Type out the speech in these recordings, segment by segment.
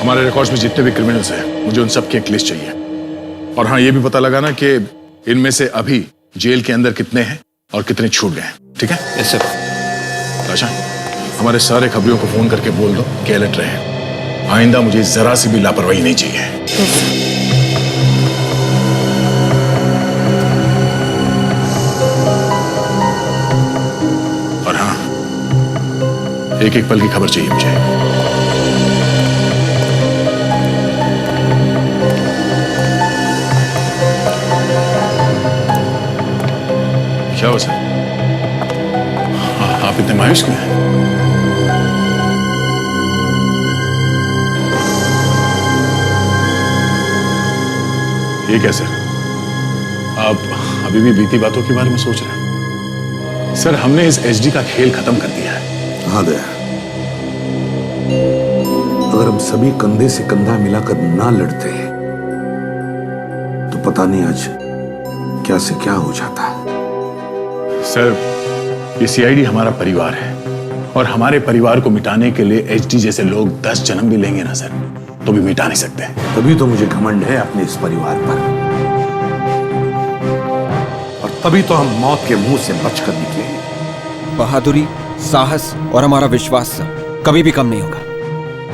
हमारे रिकॉर्ड्स में जितने भी क्रिमिनल्स हैं, मुझे उन सब की एक लिस्ट चाहिए। और हाँ, ये भी पता लगाना कि इनमें से अभी जेल के अंदर कितने हैं और कितने छूट गए हैं। ठीक है? Yes sir. अच्छा, हमारे सारे खबरियों को फोन करके बोल दो कि अलर्ट रहे। आइंदा मुझे जरा सी भी लापरवाही नहीं चाहिए। और हाँ, एक एक पल की खबर चाहिए मुझे। क्या हो सर? आप इतने मायूस क्यों हैं? ये क्या सर? आप अभी भी बीती बातों के बारे में सोच रहे हैं? सर, हमने इस एचडी का खेल खत्म कर दिया है। हाँ दया, अगर हम सभी कंधे से कंधा मिलाकर ना लड़ते तो पता नहीं आज क्या से क्या हो जाता। सर, ये सीआईडी हमारा परिवार है और हमारे परिवार को मिटाने के लिए एचडी जैसे लोग 10 जन्म भी लेंगे ना सर, तो भी मिटा नहीं सकते। तभी तो मुझे घमंड है अपने इस परिवार पर, और तभी तो हम मौत के मुंह से बचकर निकले। बहादुरी, साहस और हमारा विश्वास कभी भी कम नहीं होगा।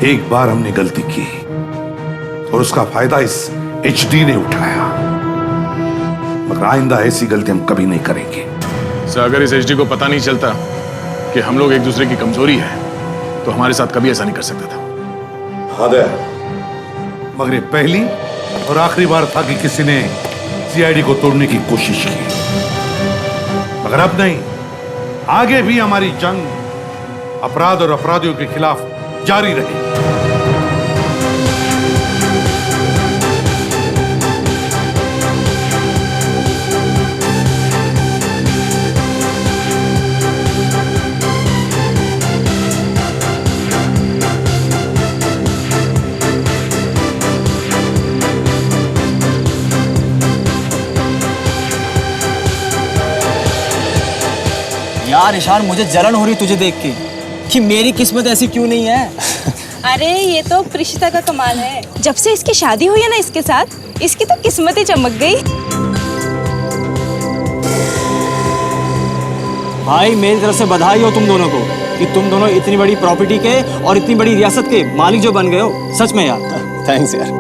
एक बार हमने गलती की और उसका फायदा इस एचडी ने उठाया, मगर आइंदा ऐसी गलती हम कभी नहीं करेंगे। सर, अगर इस एचडी को पता नहीं चलता कि हम लोग एक दूसरे की कमजोरी है, तो हमारे साथ कभी ऐसा नहीं कर सकता था। हाँ दया, मगर ये पहली और आखिरी बार था कि किसी ने सीआईडी को तोड़ने की कोशिश की, मगर अब नहीं। आगे भी हमारी जंग अपराध और अपराधियों के खिलाफ जारी रहेगी। यार ईशान, मुझे जलन हो रही तुझे देख के कि मेरी किस्मत ऐसी क्यों नहीं है। अरे ये तो प्रिशिता का कमाल है। जब से इसकी शादी हुई है ना इसके साथ, इसकी तो किस्मत ही चमक गई। भाई, मेरी तरफ से बधाई हो तुम दोनों को कि तुम दोनों इतनी बड़ी प्रॉपर्टी के और इतनी बड़ी रियासत के मालिक जो बन गए हो। सच में यार, थैंक्स यार।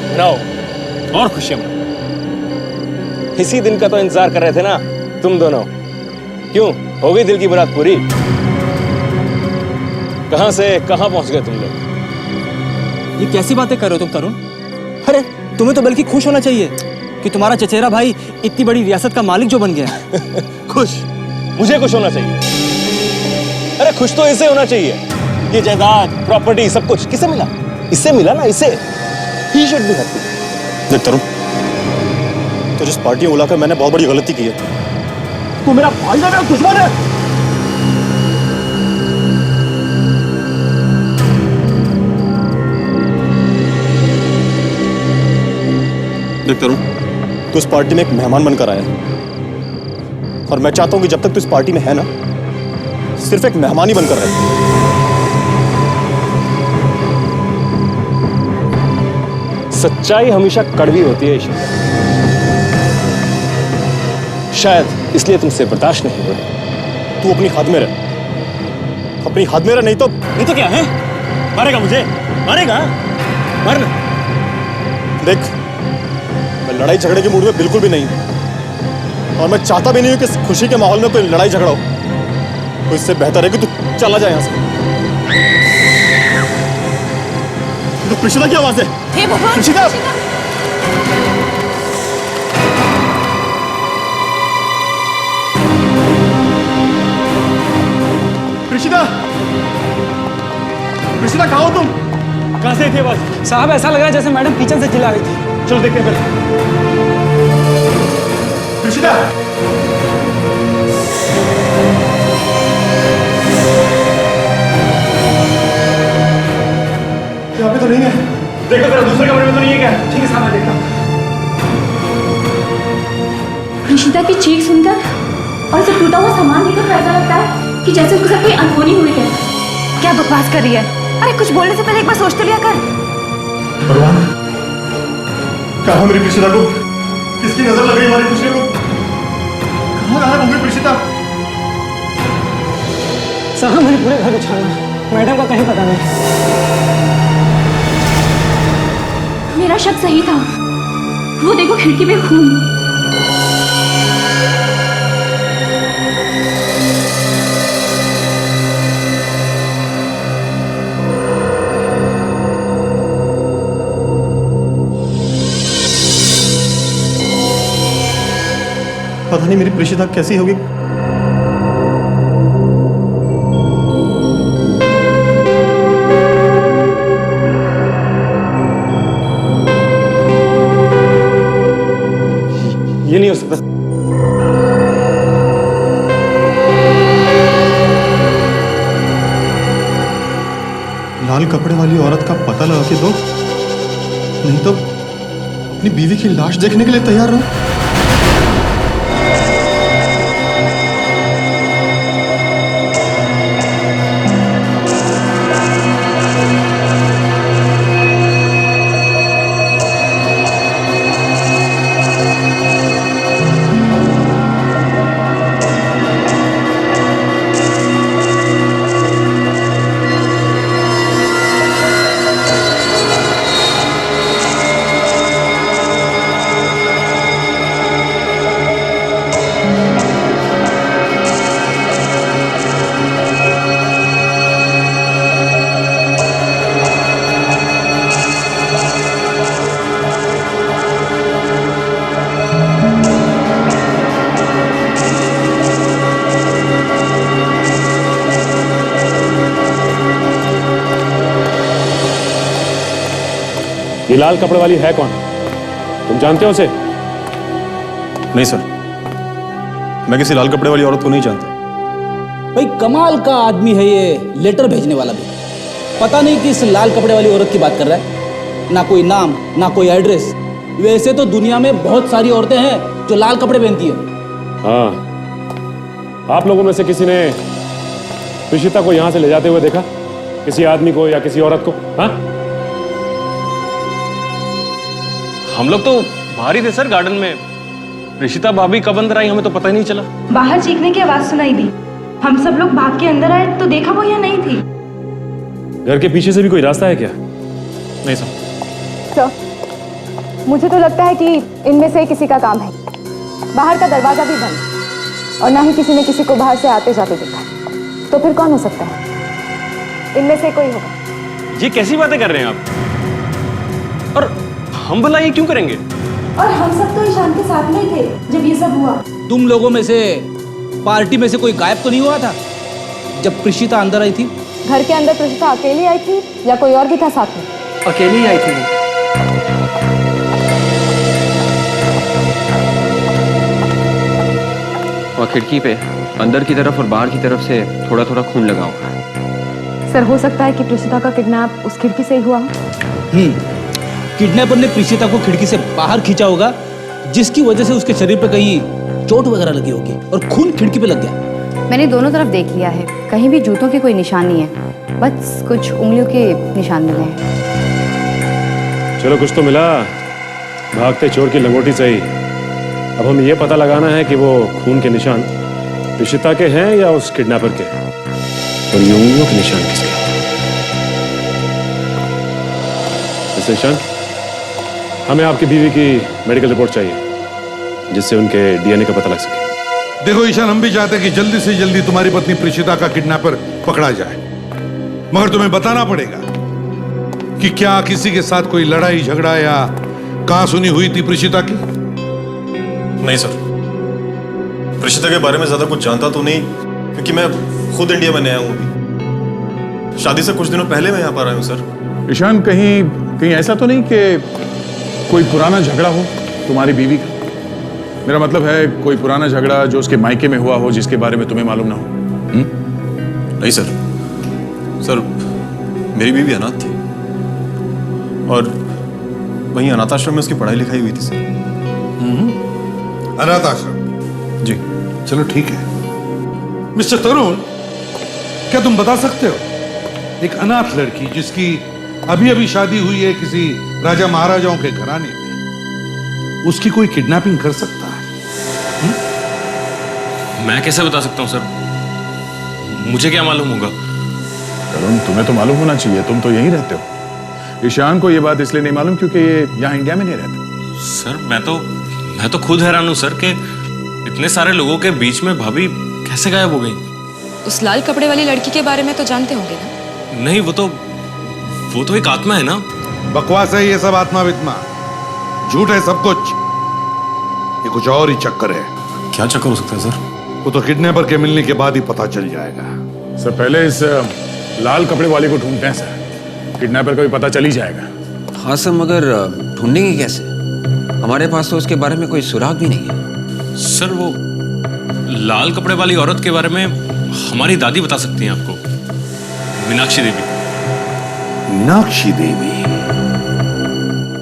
मनाओ और खुशियां मनाओ। इसी दिन का तो इंतजार कर रहे थे ना तुम दोनों। क्यों, हो गई दिल की मुराद पूरी? कहां से कहां पहुंच गए तुम लोग? ये कैसी बातें कर रहे हो तुम तरुण? अरे तुम्हें तो बल्कि खुश होना चाहिए कि तुम्हारा चचेरा भाई इतनी बड़ी रियासत का मालिक जो बन गया। खुश? मुझे खुश होना चाहिए? अरे खुश तो इसे होना चाहिए। ये जायदाद, प्रॉपर्टी, सब कुछ किसे मिला? इससे मिला ना, इसे। He should be happy. देख तरुण, तो जिस पार्टी में बुलाकर मैंने बहुत बड़ी गलती की है। तू मेरा भाई है, मेरा दुश्मन है। देख तरुण, तू इस पार्टी में एक मेहमान बनकर आया है, और मैं चाहता हूं कि जब तक तू इस पार्टी में है ना, सिर्फ एक मेहमान ही बनकर रहे। सच्चाई हमेशा कड़वी होती है ईश्वर। शायद इसलिए तुमसे बर्दाश्त नहीं हो रही। तू अपनी हद में रह, अपनी हद में रह, नहीं तो क्या है? मारेगा मुझे? मारेगा? मरना। देख, मैं लड़ाई झगड़े के मूड में बिल्कुल भी नहीं हूं, और मैं चाहता भी नहीं हूं कि इस खुशी के माहौल में कोई लड़ाई झगड़ा हो। तो इससे बेहतर है कि तू चला जाए यहां से। तो प्रिशिता की आवाज है। हे भगवान! प्रिशिता! प्रिशिता! प्रिशिता, कहाँ हो तुम? कहाँ से थी आवाज? साहब, ऐसा लग रहा है जैसे मैडम किचन से चिल्ला रही थी। चलो देखते हैं पहले। प्रिशिता! यहाँ पे तो नहीं है। देखो जरा दूसरे कमरे में तो नहीं है क्या? ठीक है साहब, मैं देखता हूँ। प्रिशिता की चीख सुनकर और इसे टूटा हुआ सामान देखकर ऐसा लगता है कि जैसे उसके साथ कोई अनहोनी हुई है। क्या बकवास कर रही है? अरे कुछ बोलने से पहले एक बार सोच तो लिया कर। भगवान, कहा मेरी प्रीशिता को? किसकी नजर लग गई हमारी प्रीशिता को? कहाँ गायब हो गई प्रीशिता? साहब मैंने पूरे घर उछाला, मैडम का कहीं पता नहीं। मेरा शक सही था, वो देखो खिड़की पे खून। पता नहीं मेरी प्रीशिता कैसी होगी। ये नहीं हो सकता। लाल कपड़े वाली औरत का पता लगा के दो, नहीं तो अपनी बीवी की लाश देखने के लिए तैयार रहो। ये लाल कपड़े वाली है कौन? तुम जानते हो उसे? नहीं सर, मैं किसी लाल कपड़े वाली औरत को नहीं जानता। भाई कमाल का आदमी है ये, लेटर भेजने वाला भी। पता नहीं किस लाल कपड़े वाली औरत की बात कर रहा है। ना कोई नाम, ना कोई एड्रेस। वैसे तो दुनिया में बहुत सारी औरतें हैं जो लाल कपड़े पहनती है। हाँ, आप लोगों में से किसी ने प्रीशिता को यहां से ले जाते हुए देखा? किसी आदमी को या किसी औरत को? हाँ, हम लोग तो बाहर ही थे सर, गार्डन में। प्रीशिता भाभी कब अंदर आई हमें तो पता ही नहीं चला। बाहर चीखने की आवाज सुनाई दी, हम सब लोग भाग के अंदर आए तो देखा वो यहाँ नहीं थी। घर के पीछे से भी कोई रास्ता है क्या? नहीं सर। सर, मुझे तो लगता है कि इनमें से किसी का काम है। बाहर का दरवाजा भी बंद और ना ही किसी ने किसी को बाहर से आते जाते देखा। तो फिर कौन हो सकता है? इनमें से कोई होगा। ये कैसी बातें कर रहे हैं आप? और हम भला ये क्यों करेंगे? और हम सब तो ईशान के साथ में थे जब ये सब हुआ। तुम लोगों में से पार्टी में से कोई गायब तो नहीं हुआ था जब प्रीशिता अंदर आई थी? घर के अंदर प्रीशिता अकेली आई थी या कोई और भी था साथ में? अकेली आई थी। और खिड़की पे अंदर की तरफ और बाहर की तरफ से थोड़ा थोड़ा खून लगा हुआ है। सर, हो सकता है कि प्रीशिता का किडनैप उस खिड़की से ही हुआ हो। किडनैपर ने प्रीशिता को खिड़की से बाहर खींचा होगा, जिसकी वजह से उसके शरीर पे कहीं चोट वगैरह लगी होगी और खून खिड़की पे लग गया। मैंने दोनों तरफ देख लिया है, कहीं भी जूतों की कोई निशान नहीं है, बस कुछ उंगलियों के निशान मिले हैं। चलो कुछ तो मिला, भागते चोर की लंगोटी सही। अब हमें यह पता लगाना है कि वो खून के निशान प्रीशिता के हैं या उस किडनैपर के, और ये उंगलियों के निशान किसके? मिस्टर ईशान, हमें आपकी बीवी की मेडिकल रिपोर्ट चाहिए जिससे उनके डीएनए का पता लग सके। देखो ईशान, हम भी चाहते हैं कि जल्दी से जल्दी तुम्हारी पत्नी प्रीशिता का किडनैपर पकड़ा जाए, मगर तुम्हें बताना पड़ेगा कि क्या किसी के साथ कोई लड़ाई झगड़ा या कहासुनी हुई थी प्रीशिता की? नहीं सर, प्रीशिता के बारे में ज्यादा कुछ जानता तो नहीं, क्योंकि मैं खुद इंडिया में नया हूं अभी। शादी से कुछ दिनों पहले मैं यहाँ पर आया हूँ सर। ईशान, कहीं ऐसा तो नहीं कि कोई पुराना झगड़ा हो तुम्हारी बीवी का? मेरा मतलब है कोई पुराना झगड़ा जो उसके मायके में हुआ हो, जिसके बारे में तुम्हें मालूम ना हो। नहीं सर, सर मेरी बीवी अनाथ थी और वहीं अनाथ आश्रम में उसकी पढ़ाई लिखाई हुई थी सर। अनाथ आश्रम? जी। चलो ठीक है। मिस्टर तरुण, क्या तुम बता सकते हो, एक अनाथ लड़की जिसकी अभी अभी शादी हुई है किसी राजा महाराजाओं के घराने में, उसकी कोई किडनैपिंग कर सकता है? मैं कैसे बता सकता हूँ सर, मुझे क्या मालूम होगा? तरुण, तुम्हें तो मालूम होना चाहिए, तुम तो यहीं रहते हो। ईशान को ये बात इसलिए नहीं मालूम क्योंकि ये यहाँ इंडिया में नहीं रहते। सर मैं तो खुद हैरान हूँ सर कि इतने सारे लोगों के बीच में भाभी कैसे गायब हो गई। उस लाल कपड़े वाली लड़की के बारे में तो जानते होंगे ना? नहीं, वो तो एक आत्मा है ना। बकवास है ये सब, आत्मा वित्मा झूठ है सब कुछ। ये कुछ और ही चक्कर है। क्या चक्कर हो सकता है सर? वो तो किडनैपर के मिलने के बाद ही पता चल जाएगा। सर पहले इस लाल कपड़े वाले को ढूंढते हैं सर, किडनैपर का भी पता चल ही जाएगा। हाँ सर, मगर ढूंढेंगे कैसे? हमारे पास तो उसके बारे में कोई सुराग भी नहीं है। सर वो लाल कपड़े वाली औरत के बारे में हमारी दादी बता सकती हैं आपको, मीनाक्षी देवी। मीनाक्षी देवी?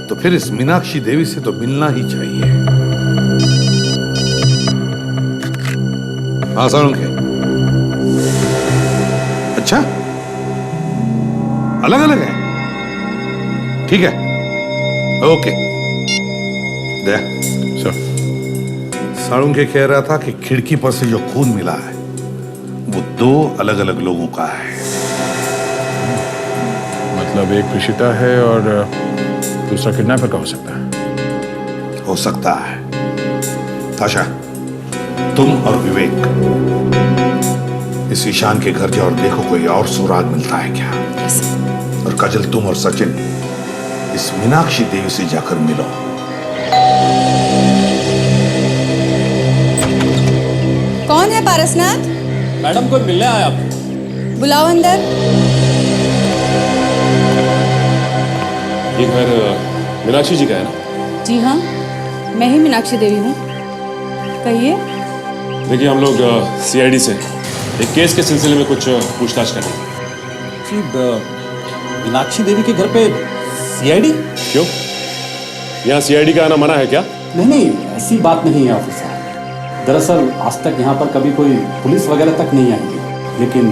तो फिर इस मीनाक्षी देवी से तो मिलना ही चाहिए। हाँ सालुंखे, अच्छा अलग अलग है, ठीक है, ओके। दया सर, सालुंखे कह रहा था कि खिड़की पर से जो खून मिला है वो 2 अलग अलग लोगों का है। मतलब एक प्रीशिता है और दूसरा किडनैपर का हो सकता है। हो सकता है। ताशा, तुम और विवेक इस ईशान के घर जाओ और देखो कोई और सुराग मिलता है क्या। और काजल, तुम और सचिन इस मीनाक्षी देवी से जाकर मिलो। कौन है पारसनाथ? मैडम कोई मिलने आया आपको। बुलाओ अंदर। ये घर मीनाक्षी जी का है ना? जी हाँ, मैं ही मीनाक्षी देवी हूँ। कहिए। देखिए, हम लोग सीआईडी से एक केस के सिलसिले में कुछ पूछताछ करेंगे। जी, मीनाक्षी देवी के घर पे सीआईडी? क्यों, यहाँ सीआईडी का आना मना है क्या? नहीं, ऐसी बात नहीं है ऑफिसर। दरअसल आज तक यहाँ पर कभी कोई पुलिस वगैरह तक नहीं आई, लेकिन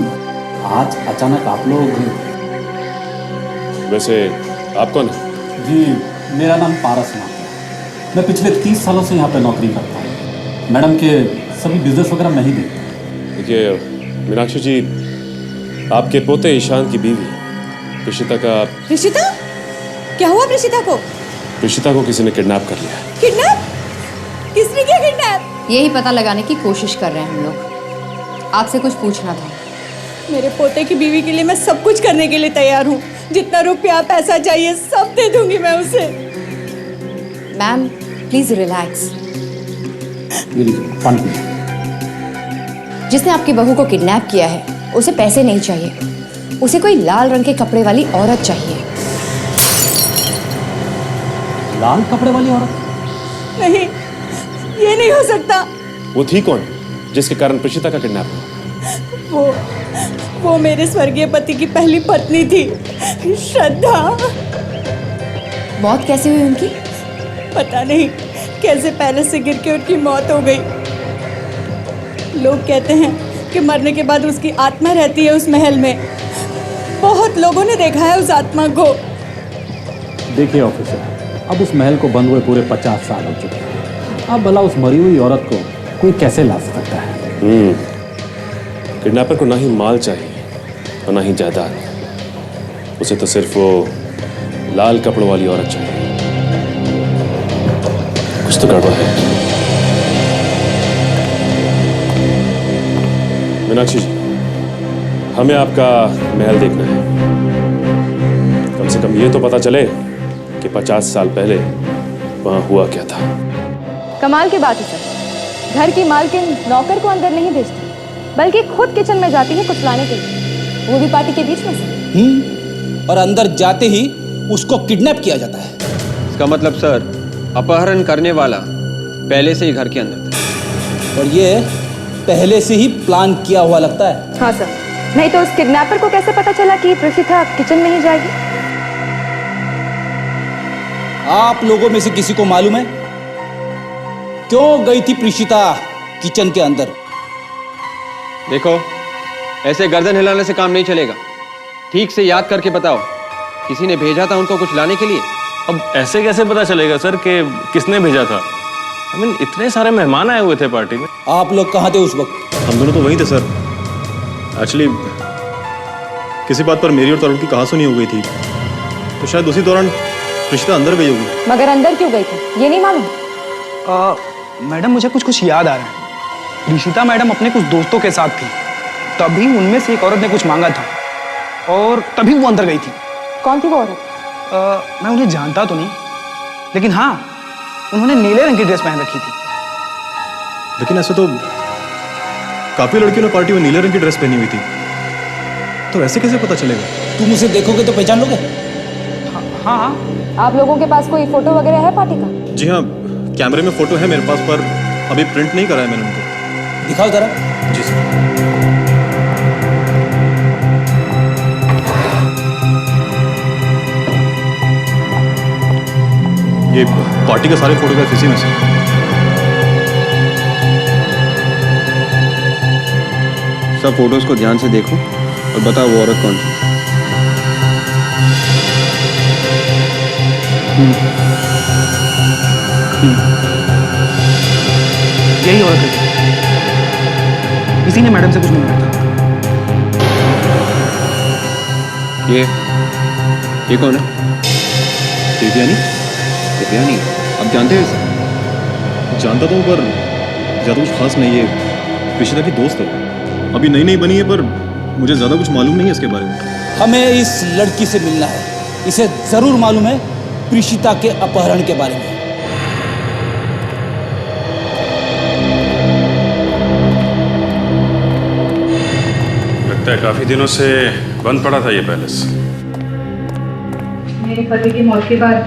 आज अचानक आप लोग। वैसे आप कौन है? जी, मेरा नाम पारसनाथ है। मैं पिछले 30 सालों से यहाँ पे नौकरी करता हूँ। मैडम के सभी बिजनेस वगैरह मैं ही देखता हूँ। देखिए मीनाक्षी जी, आपके पोते ईशान की बीवी प्रीशिता का। प्रीशिता? क्या हुआ प्रीशिता को? प्रीशिता को किसी ने किडनैप कर लिया। किडनैप? किसने किया किडनैप? यही पता लगाने की कोशिश कर रहे हैं हम लोग। आपसे कुछ पूछना था। मेरे पोते की बीवी के लिए मैं सब कुछ करने के लिए तैयार हूँ। जितना रुपया पैसा चाहिए सब दे दूंगी मैं उसे। Ma'am please relax. जिसने आपकी बहू को किडनैप किया है उसे पैसे नहीं चाहिए, उसे कोई लाल रंग के कपड़े वाली औरत चाहिए। लाल कपड़े वाली औरत? नहीं, ये नहीं हो सकता। वो थी कौन जिसके कारण प्रीशिता का किडनैप हुआ? वो मेरे स्वर्गीय पति की पहली पत्नी थी, श्रद्धा। मौत कैसे हुई उनकी? पता नहीं कैसे पैलेस से गिर के उनकी मौत हो गई। लोग कहते हैं कि मरने के बाद उसकी आत्मा रहती है उस महल में। बहुत लोगों ने देखा है उस आत्मा को। देखिए ऑफिसर, अब उस महल को बंद हुए पूरे 50 साल हो चुके हैं। अब भला उस मरी हुई औरत को कोई कैसे ला सकता है? किडनैपर को ना ही माल चाहिए और ना ही जायदाद, उसे तो सिर्फ वो लाल कपड़ों वाली औरत चाहिए। कुछ तो गड़बड़ है। मीनाक्षी जी, हमें आपका महल देखना है। कम से कम ये तो पता चले कि 50 साल पहले वहां हुआ क्या था। कमाल की बात है सर, घर की मालकिन नौकर को अंदर नहीं भेजती, बल्कि खुद किचन में जाती है कुछ लाने के लिए, वो भी पार्टी के बीच में से। और अंदर जाते ही उसको किडनैप किया जाता है। इसका मतलब सर, अपहरण करने वाला पहले से ही घर के अंदर था। और ये पहले से ही प्लान किया हुआ लगता है। हाँ सर, नहीं तो उस किडनैपर को कैसे पता चला कि प्रीशिता किचन में ही जाएगी? आप लोगों में से किसी को मालूम है क्यों गई थी प्रीशिता किचन के अंदर? देखो, ऐसे गर्दन हिलाने से काम नहीं चलेगा। ठीक से याद करके बताओ, किसी ने भेजा था उनको कुछ लाने के लिए? अब ऐसे कैसे पता चलेगा सर कि किसने भेजा था? I mean, इतने सारे मेहमान आए हुए थे पार्टी में। आप लोग कहाँ थे उस वक्त? हम दोनों तो वहीं थे सर। एक्चुअली किसी बात पर मेरी और तरुण की कहासुनी हो गई थी, तो शायद उसी दौरान रिश्ता अंदर गई होगी। मगर अंदर क्यों गई थी ये नहीं मालूम? मैडम मुझे कुछ याद आ रहा है। ऋषिता मैडम अपने कुछ दोस्तों के साथ थी, तभी उनमें से एक औरत ने कुछ मांगा था और तभी वो अंदर गई थी। कौन थी वो औरत? मैं उन्हें जानता तो नहीं, लेकिन हाँ, उन्होंने नीले रंग की ड्रेस पहन रखी थी। लेकिन ऐसे तो काफी लड़कियों ने पार्टी में नीले रंग की ड्रेस पहनी हुई थी, तो ऐसे कैसे पता चलेगा? तुम उसे देखोगे तो पहचान लोगे? हाँ हाँ। आप लोगों के पास कोई फोटो वगैरह है पार्टी का? जी हाँ, कैमरे में फोटो है मेरे पास, पर अभी प्रिंट नहीं करा है मैंने उनको। दिखाओ जरा। जी सर। ये पार्टी के सारे फोटोग्राफ इसी में से। सब फोटोज को ध्यान से देखो और बताओ वो औरत कौन सी। यही औरत है, इसी ने मैडम से कुछ मांगा था। ये कौन है? देवयानी। दिव्यानी? अब जानते हो इसे? जानता तो हूँ, पर ज़्यादा कुछ खास नहीं है। ऋषिता की दोस्त है, अभी नई नई बनी है, पर मुझे ज़्यादा कुछ मालूम नहीं है इसके बारे में। हमें इस लड़की से मिलना है, इसे जरूर मालूम है प्रीशिता के अपहरण के बारे में। लगता है काफी दिनों से बंद पड़ा था ये पैलेस। मेरे पति की मौत के बाद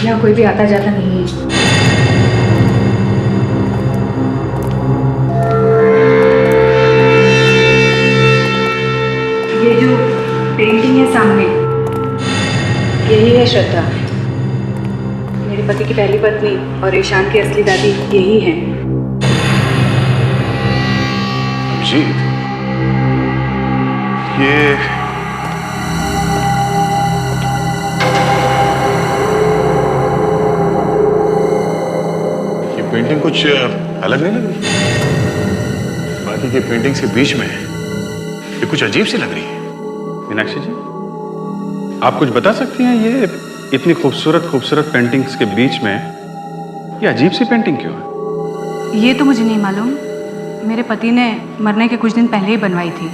यहाँ कोई भी आता जाता नहीं है। ये जो पेंटिंग है सामने, यही है श्रद्धा। मेरे पति की पहली पत्नी और ईशान की असली दादी यही है। अभिजीत, ये पेंटिंग कुछ अलग नहीं लग रही? बाकी की पेंटिंग्स के बीच में ये कुछ अजीब सी लग रही है। मीनाक्षी जी, आप कुछ बता सकती हैं ये इतनी खूबसूरत पेंटिंग्स के बीच में ये अजीब सी पेंटिंग क्यों है? ये तो मुझे नहीं मालूम। मेरे पति ने मरने के कुछ दिन पहले ही बनवाई थी।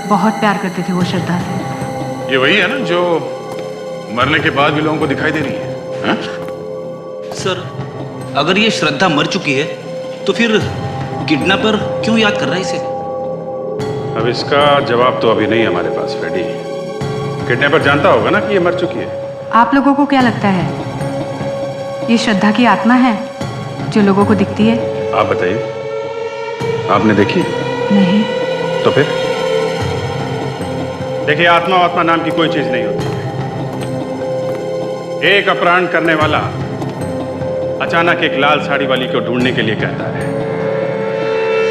बहुत प्यार करते थे वो श्रद्धा से। ये वही है ना जो मरने के बाद भी लोगों को दिखाई दे रही है? हाँ? सर, अगर ये श्रद्धा मर चुकी है तो फिर किडनैपर क्यों याद कर रहा है इसे? अब इसका जवाब तो अभी नहीं हमारे पास, फ्रेडी। किडनैपर जानता होगा ना कि ये मर चुकी है। आप लोगों को क्या लगता है ये श्रद्धा की आत्मा है जो लोगों को दिखती है? आप बताइए, आपने देखी? नहीं। तो फिर देखिए, आत्मा नाम की कोई चीज नहीं होती। एक अपराध करने वाला अचानक एक लाल साड़ी वाली को ढूंढने के लिए कहता है,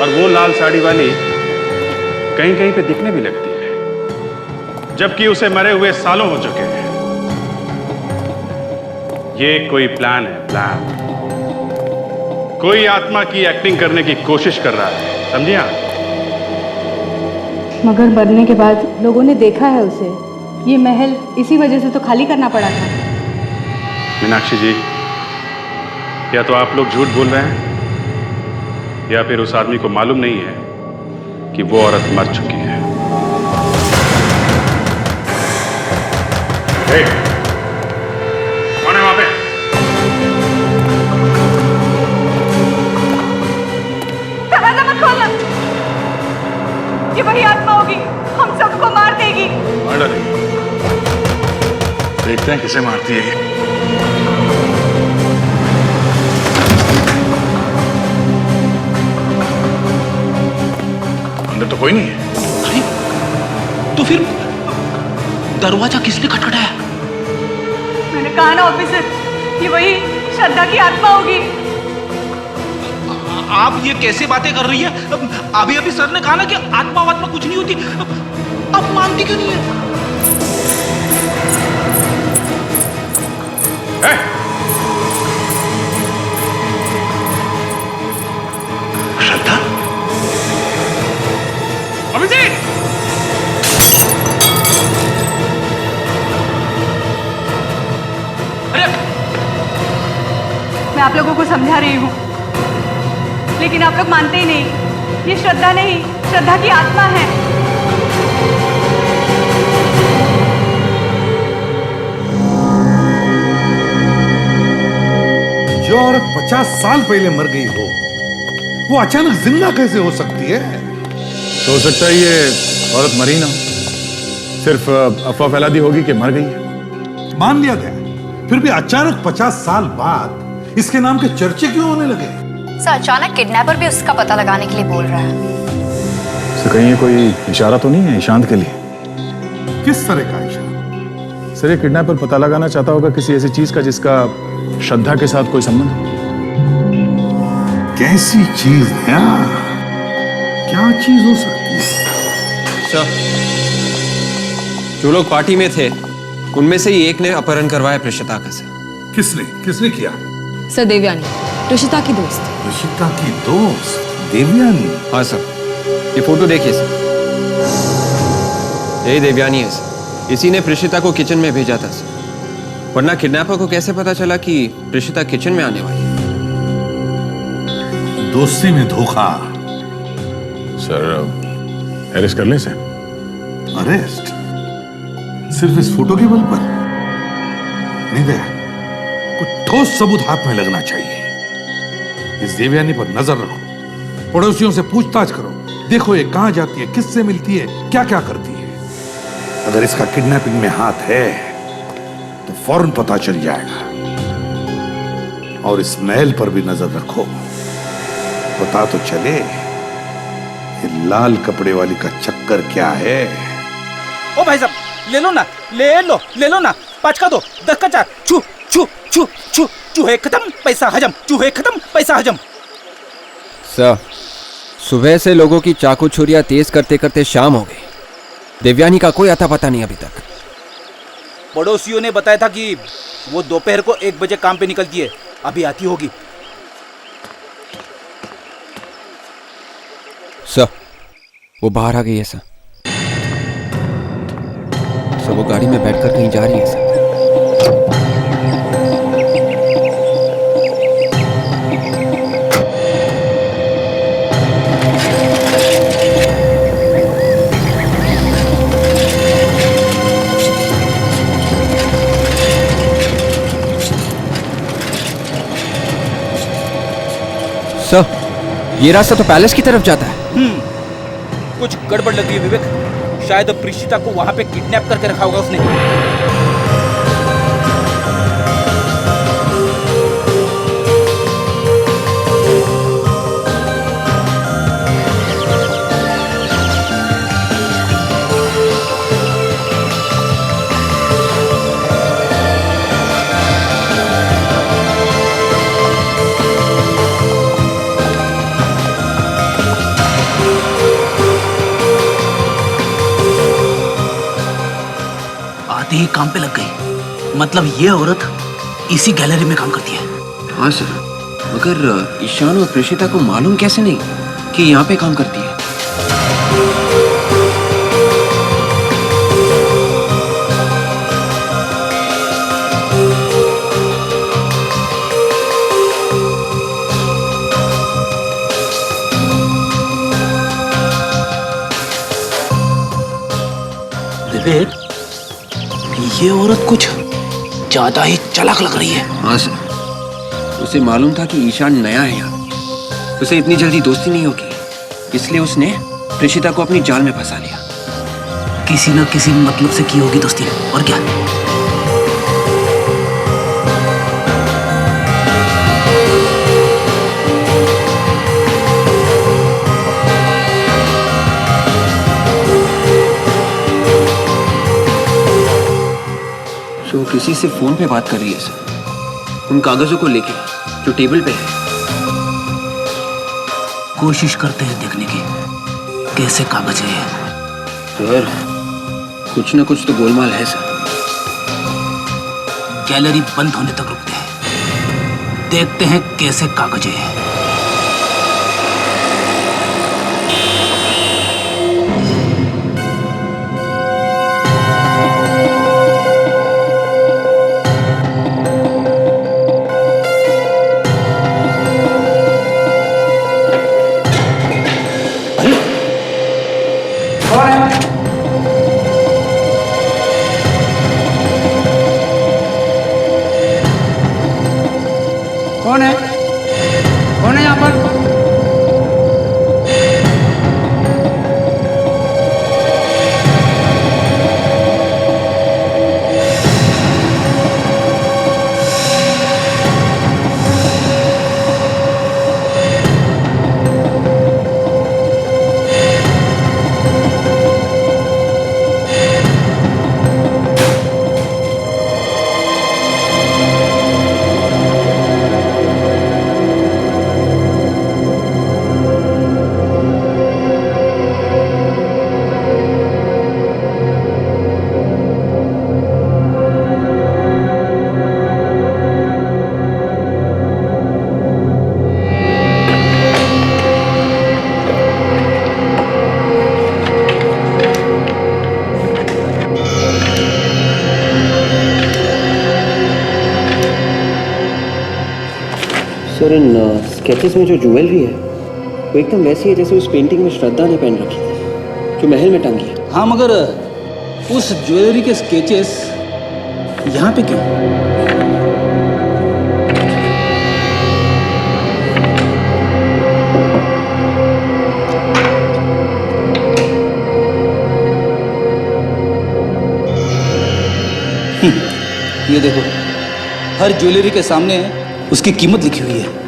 और वो लाल साड़ी वाली कहीं कहीं पे दिखने भी लगती है, जबकि उसे मरे हुए सालों हो चुके हैं। ये कोई प्लान है, प्लान। कोई आत्मा की एक्टिंग करने की कोशिश कर रहा है, समझिए आप? मगर मरने के बाद लोगों ने देखा है उसे। ये महल इसी वजह से तो खाली करना पड़ा था। मीनाक्षी जी, या तो आप लोग झूठ बोल रहे हैं, या फिर उस आदमी को मालूम नहीं है कि वो औरत मर चुकी है। कौन है वहां पे? दरवाजा मत खोलना, ये वही आत्मा होगी, हम सबको मार देगी। मार डालेगी। देखते हैं किसे मारती है ये। अंदर तो कोई नहीं है। अरे तो फिर दरवाजा किसने खटखटाया? मैंने कहा ना ऑफिसर, ये वही श्रद्धा की आत्मा होगी। आप ये कैसे बातें कर रही है? अभी अभी सर ने कहा ना कि आत्मा वात्मा कुछ नहीं होती। अब मानती क्यों नहीं है? श्रद्धा, अभिजीत, मैं आप लोगों को समझा रही हूँ, लेकिन आप लोग मानते ही नहीं। ये श्रद्धा नहीं, श्रद्धा की आत्मा है। जो औरत 50 साल पहले मर गई हो, वो अचानक जिंदा कैसे हो सकती है? तो हो सकता है ये औरत मरी ना, सिर्फ अफवाह फैला दी होगी कि मर गई है। मान लिया गया, फिर भी अचानक 50 साल बाद इसके नाम के चर्चे क्यों होने लगे? सर, अचानक किडनैपर भी उसका पता लगाने के लिए बोल रहा है। सर, कहीं ये कोई इशारा तो नहीं है ईशांत के लिए? किस तरह का इशारा? सर, ये किडनैपर पता लगाना चाहता होगा किसी ऐसी चीज का जिसका श्रद्धा के साथ कोई संबंध हो। कैसी चीज है? क्या चीज हो सकती है? सर, जो लोग पार्टी में थे उनमें से ही एक ने अपहरण करवाया प्रेषिता का। सर, किसने किया? सर, देवयानी, ऋषिता की दोस्त। ऋषिता की दोस्त देवयानी? हाँ सर, ये फोटो देखिए सर, यही देवयानी है सर। इसी ने प्रेषिता को किचन में भेजा था सर, वरना किडनैपर को कैसे पता चला कि प्रेषिता किचन में आने वाली है? दोस्ती में धोखा। सर, अरेस्ट कर लें सर? अरेस्ट? सिर्फ इस फोटो के बल पर नहीं दया, कुछ ठोस सबूत हाथ में लगना चाहिए। इस देवयानी पर नजर रखो, पड़ोसियों से पूछताछ करो, देखो ये कहां जाती है, किससे मिलती है, क्या क्या करती है। अगर इसका किडनैपिंग में हाथ है तो फौरन पता चल जाएगा। और इस महल पर भी नजर रखो, पता तो चले ये लाल कपड़े वाली का चक्कर क्या है। ओ भाई साहब, ले लो ना, ले लो ना, 5 का 2, 10 का 4। छू छू छू छू, चूहे खत्म पैसा हजम, चूहे खत्म पैसा हजम। सर, सुबह से लोगों की चाकू छुरियां तेज करते करते शाम हो गई। देवयानी का कोई अता पता नहीं अभी तक। पड़ोसियों ने बताया था कि वो दोपहर को 1 बजे काम पे निकलती है, अभी आती होगी। सर, वो बाहर आ गई है सर। सर, वो गाड़ी में बैठकर कहीं जा रही है सर। सर, ये रास्ता तो पैलेस की तरफ जाता है। कुछ गड़बड़ लग रही है विवेक, शायद प्रीशिता को वहां पे किडनैप करके रखा होगा उसने। ही काम पे लग गई। मतलब ये औरत इसी गैलरी में काम करती है। हाँ सर, मगर ईशान और प्रेषिता को मालूम कैसे नहीं कि यहाँ पे काम करती है? विवेक, ये औरत कुछ ज्यादा ही चालाक लग रही है। हाँ सर, उसे मालूम था कि ईशान नया है यहाँ, उसे इतनी जल्दी दोस्ती नहीं होगी, इसलिए उसने प्रेषिता को अपनी जाल में फंसा लिया। किसी न किसी मतलब से की होगी दोस्ती, और क्या। तो किसी से फोन पे बात कर रही है सर, उन कागजों को लेके जो टेबल पे है। कोशिश करते हैं देखने की कैसे कागज है ये। सर कुछ ना कुछ तो गोलमाल है सर। गैलरी बंद होने तक रुकते हैं, देखते हैं कैसे कागज है। कौन है? कौन है यहाँ पर? सर इन स्केचेस में जो ज्वेलरी है वो एकदम वैसी है जैसे उस पेंटिंग में श्रद्धा ने पहन रखी थी जो महल में टंगी है। हाँ, मगर उस ज्वेलरी के स्केचेस यहाँ पे क्यों? ये देखो, हर ज्वेलरी के सामने उसकी कीमत लिखी हुई है।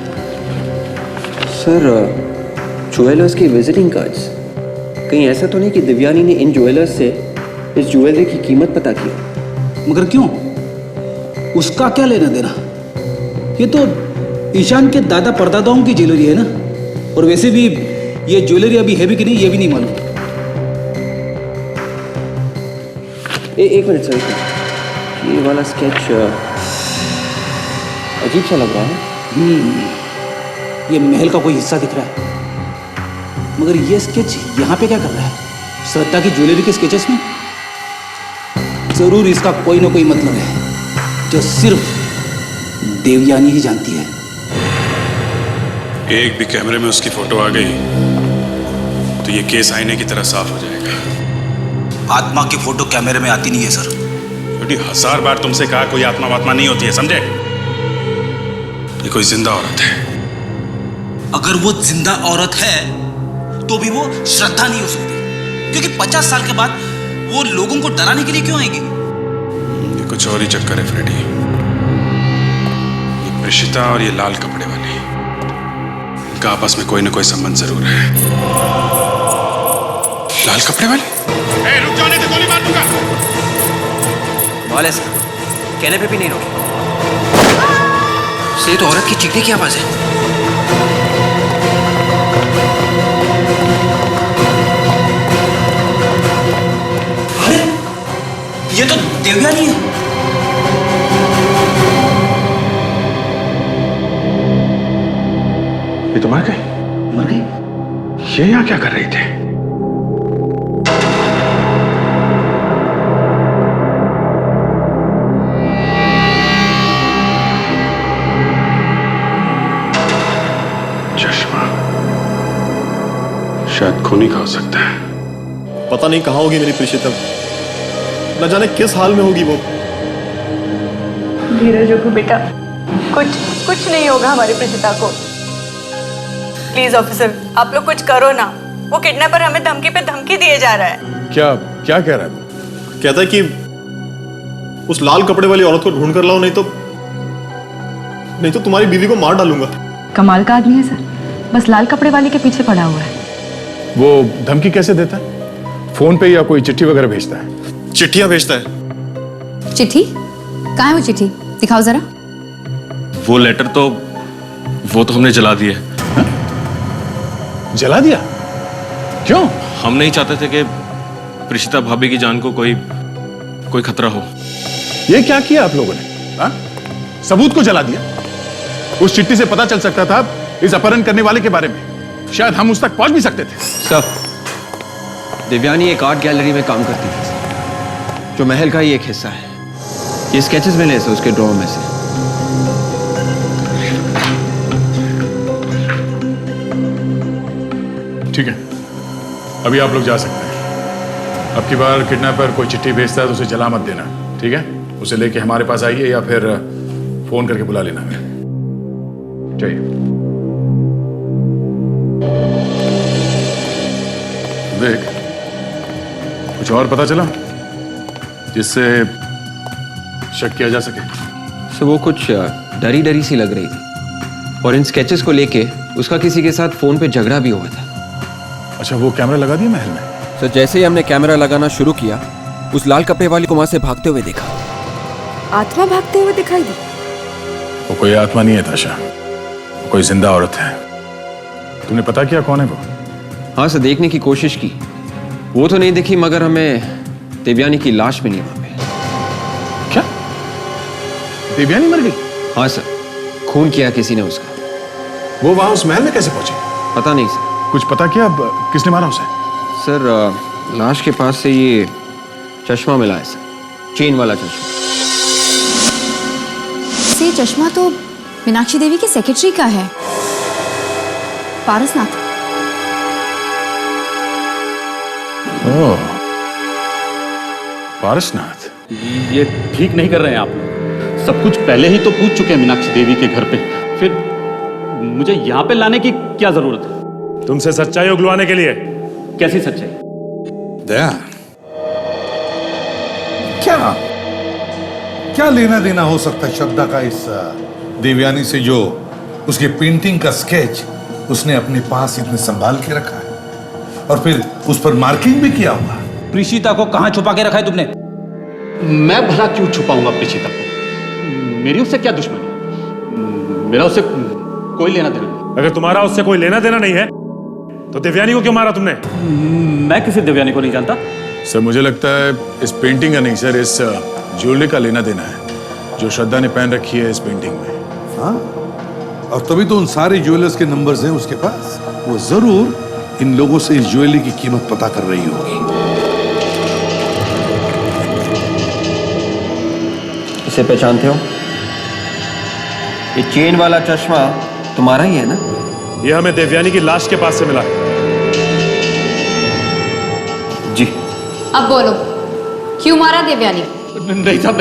सर ज्वेलर्स की विजिटिंग कार्ड्स, कहीं ऐसा तो नहीं कि दिव्यानी ने इन ज्वेलर्स से इस ज्वेलरी की कीमत पता की? मगर क्यों? उसका क्या लेना देना? ये तो ईशान के दादा परदादाओं की ज्वेलरी है ना। और वैसे भी ये ज्वेलरी अभी है भी कि नहीं ये भी नहीं मालूम। एक मिनट सर, ये वाला स्केच अजीब सा लग रहा है। ये महल का कोई हिस्सा दिख रहा है, मगर ये स्केच यहाँ पे क्या कर रहा है? श्रद्धा की ज्वेलरी के स्केचेस में जरूर इसका कोई ना कोई मतलब है जो सिर्फ देवयानी ही जानती है। एक भी कैमरे में उसकी फोटो आ गई तो ये केस आईने की तरह साफ हो जाएगा। आत्मा की फोटो कैमरे में आती नहीं है सर। बेटी 1000 बार तुमसे कहा कोई आत्मा वात्मा नहीं होती है, समझे? ये कोई जिंदा औरत है। अगर वो जिंदा औरत है तो भी वो श्रद्धा नहीं हो सकती, क्योंकि 50 साल के बाद वो लोगों को डराने के लिए क्यों आएगी? ये कुछ और ही चक्कर है फ्रेडी। ये प्रेषिता और ये लाल कपड़े वाली, इनका आपस में कोई ना कोई संबंध जरूर है। लाल कपड़े वाली? रुक जाने दे, गोली मार दूंगा। वाले सर कहने पे भी नहीं रोके। ये तो औरत की चीखने की आवाज है। अरे ये तो देवयानी है। ये तो मर गई। मर गई? ये यहाँ क्या कर रही थी? चश्मा शायद खूनी का हो सकता है। पता नहीं कहाँ होगी मेरी प्रेषिता, न जाने किस हाल में होगी वो। धीरज रखो बेटा, कुछ नहीं होगा हमारी प्रेषिता को। प्लीज ऑफिसर, आप लोग कुछ करो ना। वो किडनैपर हमें धमकी पे धमकी दिए जा रहा है। क्या क्या कह रहा है? कहता है कि उस लाल कपड़े वाली औरत को ढूंढ कर लाओ, नहीं तो तुम्हारी बीवी को मार डालूंगा। कमाल का आदमी है सर, बस लाल कपड़े वाले के पीछे पड़ा हुआ है। वो धमकी कैसे देता है? फोन पे या कोई चिट्ठी वगैरह भेजता है? चिट्ठियां भेजता है। चिट्ठी? कहाँ है वो चिट्ठी? दिखाओ जरा। वो लेटर तो हमने जला दिए। जला दिया? क्यों? हम नहीं चाहते थे कि प्रिशिता भाभी की जान को कोई खतरा हो। ये क्या किया आप लोगों ने? हाँ? सबूत को जला दिया। उस चिट्ठी से पता चल सकता था इस अपहरण करने वाले के बारे में। शायद हम उस तक पहुंच भी सकते थे। सर, दिव्यानी एक आर्ट गैलरी में काम करती थी जो महल का ही एक हिस्सा है। ये स्केचेस मिले थे उसके ड्रॉअर में से। ठीक है, अभी आप लोग जा सकते हैं। अब की बार किडनैपर कोई चिट्ठी भेजता है तो उसे जला मत देना, ठीक है? उसे लेके हमारे पास आइए या फिर फोन करके बुला लेना है। चाहिए देख, कुछ और पता चला जिससे शक किया जा सके? सो वो कुछ डरी डरी सी लग रही थी और इन स्केचेस को लेके उसका किसी के साथ फोन पे झगड़ा भी हुआ था। अच्छा, वो कैमरा लगा दिया महल में? तो जैसे ही हमने कैमरा लगाना शुरू किया, उस लाल कपड़े वाली को वहां से भागते हुए देखा। आत्मा भागते हुए दिखाई दी? वो कोई आत्मा नहीं है ताशा, वो कोई जिंदा औरत है। तुमने पता किया कौन है वो? हाँ सर, देखने की कोशिश की। वो तो नहीं दिखी, मगर हमें देवयानी की लाश मिली वहां पे। क्या? देवयानी मर गई? हाँ सर, खून किया किसी ने उसका। वो वहां उस महल में कैसे पहुंचे? पता नहीं सर। कुछ पता किया अब किसने मारा उसे? सर, लाश के पास से ये चश्मा मिला है सर, चेन वाला चश्मा। से चश्मा तो मीनाक्षी देवी के सेक्रेटरी का है, पारसनाथ। ओह, पारसनाथ। ये ठीक नहीं कर रहे हैं आप। सब कुछ पहले ही तो पूछ चुके हैं मीनाक्षी देवी के घर पे, फिर मुझे यहाँ पे लाने की क्या जरूरत है? तुमसे सच्चाई उगलवाने के लिए। कैसी सच्चाई? दया, क्या लेना देना हो सकता है श्रद्धा का इस देवयानी से जो उसके पेंटिंग का स्केच उसने अपने पास इतने संभाल के रखा है और फिर उस पर मार्किंग भी किया हुआ? प्रीशिता को कहाँ छुपा के रखा है तुमने? मैं भला क्यों छुपाऊंगा प्रीशिता को? मेरी उससे क्या दुश्मनी? मेरा उससे कोई लेना देना नहीं। अगर तुम्हारा उससे कोई लेना देना नहीं है तो देवयानी को क्यों मारा तुमने? मैं किसी देवयानी को नहीं जानता। सर, मुझे लगता है इस पेंटिंग का नहीं सर, इस ज्वेलरी का लेना देना है जो श्रद्धा ने पहन रखी है इस पेंटिंग में। हाँ, और तभी तो उन सारे ज्वेलर्स के नंबर्स हैं उसके पास। वो जरूर इन लोगों से इस ज्वेलरी की कीमत पता कर रही होगी। इसे पहचानते हो? ये चेन वाला चश्मा तुम्हारा ही है ना? ये हमें देवयानी की लाश के पास से मिला है। जी। अब बोलो, क्यों मारा देवयानी? नहीं साहब,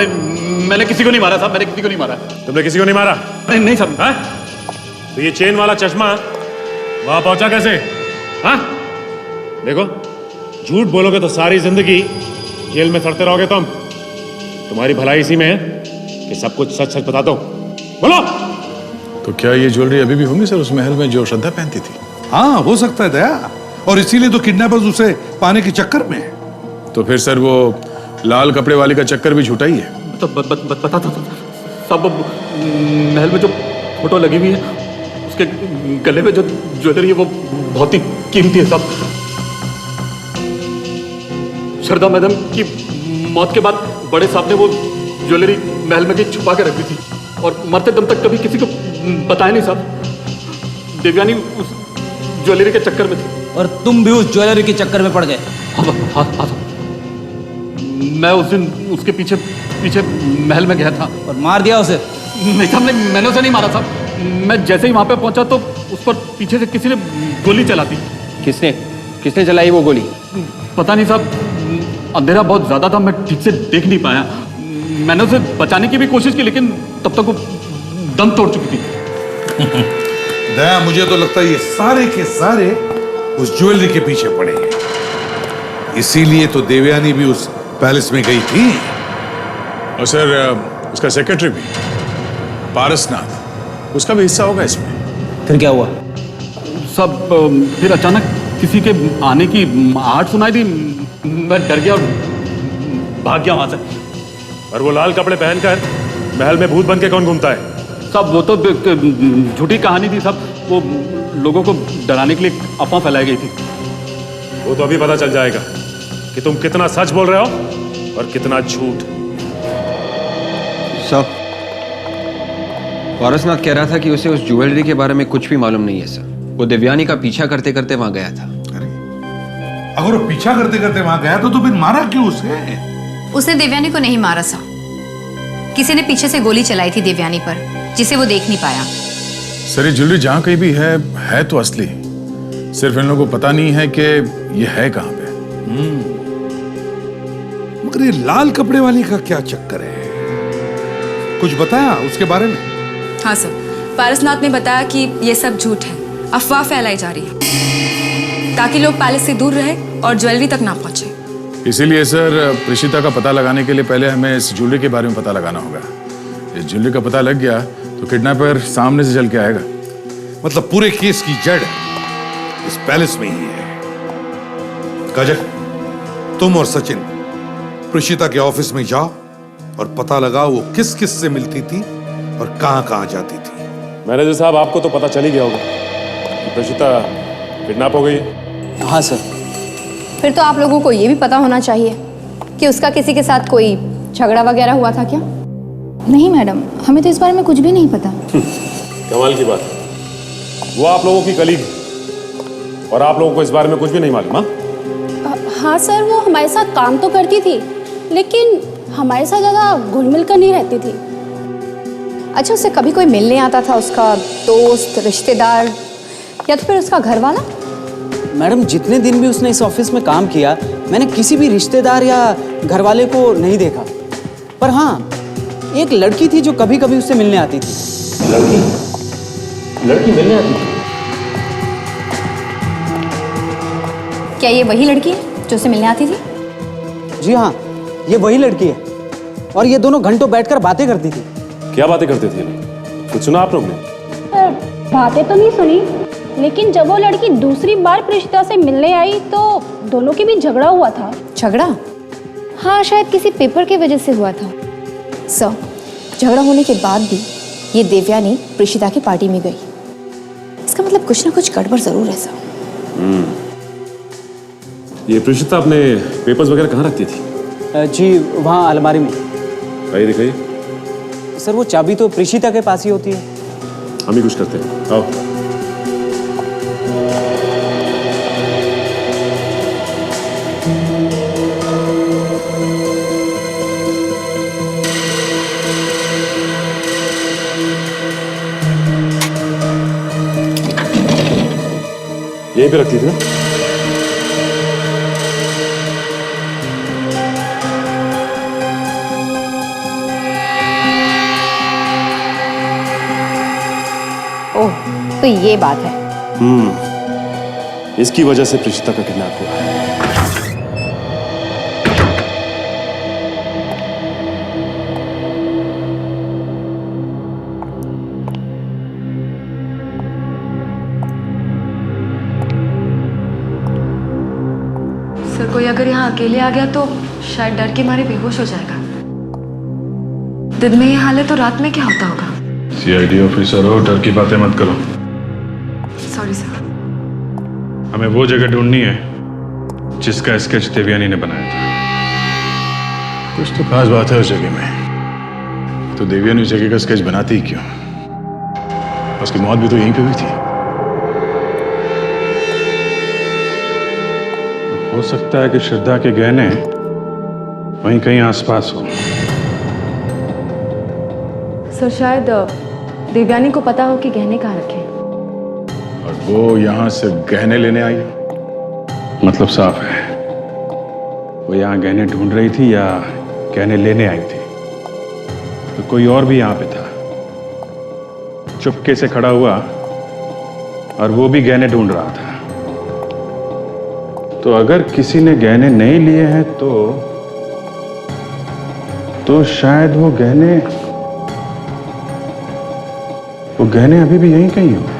मैंने किसी को नहीं मारा साहब, मैंने किसी को नहीं मारा। तुमने किसी को नहीं मारा? नहीं साहब। हाँ? तो ये चेन वाला चश्मा वहां पहुंचा कैसे? हाँ? देखो, झूठ बोलोगे तो सारी जिंदगी जेल में सड़ते रहोगे तुम। तुम्हारी भलाई इसी में है कि सब कुछ सच सच बता दो। बोलो। तो क्या ये ज्वेलरी अभी भी होंगी सर उस महल में जो श्रद्धा पहनती थी? हाँ, हो सकता है दया, और इसीलिए तो किडनैपर्स उसे पाने के चक्कर में है। तो फिर सर वो लाल कपड़े वाली का चक्कर भी झूठा ही है? तो बता था सब महल में जो फोटो लगी हुई है उसके गले में जो ज्वेलरी है वो बहुत ही कीमती है साहब। श्रद्धा मैडम की मौत के बाद बड़े साहब ने वो ज्वेलरी महल में कहीं छुपा के रखी थी और मरते दम तक कभी किसी को बताया नहीं साहब। देवयानी उस ज्वेलरी के चक्कर में थी। और तुम भी उस ज्वेलरी के चक्कर में पड़ गए? हाँ, मैं उस दिन उसके पीछे महल में गया था। और मार दिया उसे? नहीं साहब, मैंने उसे नहीं मारा साहब। मैं जैसे ही वहां पे पहुंचा तो उस पर पीछे से किसी ने गोली चला दी। किसने चलाई वो गोली? पता नहीं साहब, अंधेरा बहुत ज्यादा था, मैं ठीक से देख नहीं पाया। मैंने उसे बचाने की भी कोशिश की लेकिन तब तक वो दम तोड़ चुकी थी। दया, मुझे तो लगता है ये सारे के सारे उस ज्वेलरी के पीछे पड़े हैं। इसीलिए तो देवयानी भी उस पैलेस में गई थी। और सर उसका सेक्रेटरी भी पारसनाथ, उसका भी हिस्सा होगा इसमें। फिर क्या हुआ? सब फिर अचानक किसी के आने की आहट सुनाई दी। मैं डर गया और भाग गया वहां से। और वो लाल कपड़े पहनकर महल में भूत बन के कौन घूमता है? सब वो तो झूठी कहानी थी सब, वो लोगों को डराने के लिए अफवाह फैलाई गई थी। वो तो अभी पता चल जाएगा कि तुम कितना सच बोल रहे हो और कितना झूठ। सर, पारसनाथ कह रहा था कि उसे उस ज्वेलरी के बारे में कुछ भी मालूम नहीं है सर। वो दिव्यानी का पीछा करते करते वहां गया था। अगर वो पीछा करते करते वहां गया तो फिर मारा क्यों उसे? उसने दिव्यानी को नहीं मारा सा, किसी ने पीछे से गोली चलाई थी दिव्यानी पर, जिसे वो देख नहीं पाया। सर ये ज्वेलरी जहां कहीं भी है तो असली, सिर्फ इन लोगों को पता नहीं है कि ये है कहां पे। मगर ये लाल कपड़े वाली का क्या चक्कर है? कुछ बताया उसके बारे में? हाँ सर, पारसनाथ ने बताया कि ये सब झूठ है, अफवाह फैलाई जा रही है ताकि लोग पैलेस से दूर रहे और ज्वेलरी तक ना पहुंचे। इसीलिए सर प्रेषिता का पता लगाने के लिए पहले हमें इस ज्वेलरी के बारे में पता लगाना होगा। इस ज्वेलरी का पता लग गया तो किडनैपर सामने से चल के आएगा। मतलब पूरे केस की जड़ इस पैलेस में ही है। काजल, तुम और सचिन प्रेषिता के ऑफिस में जाओ और पता लगाओ वो किस किस से मिलती थी और कहां कहां जाती थी। मैनेजर साहब, आपको तो पता चल ही गया होगा कि प्रेषिता किडनैप हो गई है। हाँ सर। फिर तो आप लोगों को ये भी पता होना चाहिए कि उसका किसी के साथ कोई झगड़ा वगैरह हुआ था क्या? नहीं मैडम, हमें तो इस बारे में कुछ भी नहीं पता। कमाल की बात है, वो आप लोगों की कलीग और आप लोगों को इस बारे में कुछ भी नहीं मालूम? हाँ सर, वो हमारे साथ काम तो करती थी लेकिन हमारे साथ ज़्यादा घुल मिल कर नहीं रहती थी। अच्छा, उससे कभी कोई मिलने आता था, उसका दोस्त, रिश्तेदार या तो फिर उसका घर वाला? मैडम, जितने दिन भी उसने इस ऑफिस में काम किया, मैंने किसी भी रिश्तेदार या घर वाले को नहीं देखा। पर हाँ, एक लड़की थी जो कभी कभी उससे मिलने आती थी। लड़की मिलने आती थी? क्या ये वही लड़की है जो उससे मिलने आती थी? जी हाँ, ये वही लड़की है और ये दोनों घंटों बैठकर बातें करती थी। क्या बातें करते थे लोग? कुछ सुना आप लोग ने? बातें तो नहीं सुनी, लेकिन जब वो लड़की दूसरी बार प्रेषिता से मिलने आई तो दोनों के बीच झगड़ा हुआ था। झगड़ा? हाँ, शायद किसी पेपर की वजह से हुआ था। सर, झगड़ा होने के बाद भी ये देवयानी प्रेषिता की पार्टी में गई। इसका मतलब कुछ ना कुछ गड़बड़ जरूर है सर। ये प्रेषिता अपने पेपर्स वगैरह कहाँ रखती थी? जी, वहाँ अलमारी में। आइए दिखाइए। सर, वो चाबी तो प्रेषिता के पास ही होती है। हम ही कुछ करते हैं, आओ। यहीं पे रखती थी ना? ओह, तो ये बात है। इसकी वजह से प्रेषिता का किडनैप हुआ है। सर, कोई अगर यहाँ अकेले आ गया तो शायद डर के मारे बेहोश हो जाएगा। दिन में ये हाल है तो रात में क्या होता होगा? सीआईडी ऑफिसर हो, डर की बातें मत करो। Sorry sir. हमें वो जगह ढूंढनी है जिसका स्केच देवयानी ने बनाया था। कुछ तो खास बात है उस जगह में। तो देवयानी उस जगह का स्केच बनाती ही क्यों? उसकी मौत भी तो यहीं पे हुई थी। हो सकता है कि श्रद्धा के गहने वहीं कहीं आसपास हो। सर, शायद देवयानी को पता हो कि गहने कहाँ रखे। और वो यहाँ से गहने लेने आई? मतलब साफ है, वो यहाँ गहने ढूंढ रही थी या गहने लेने आई थी। तो कोई और भी यहाँ पे था, चुपके से खड़ा हुआ और वो भी गहने ढूंढ रहा था। तो अगर किसी ने गहने नहीं लिए हैं तो शायद वो गहने अभी भी यहीं कहीं होंगे।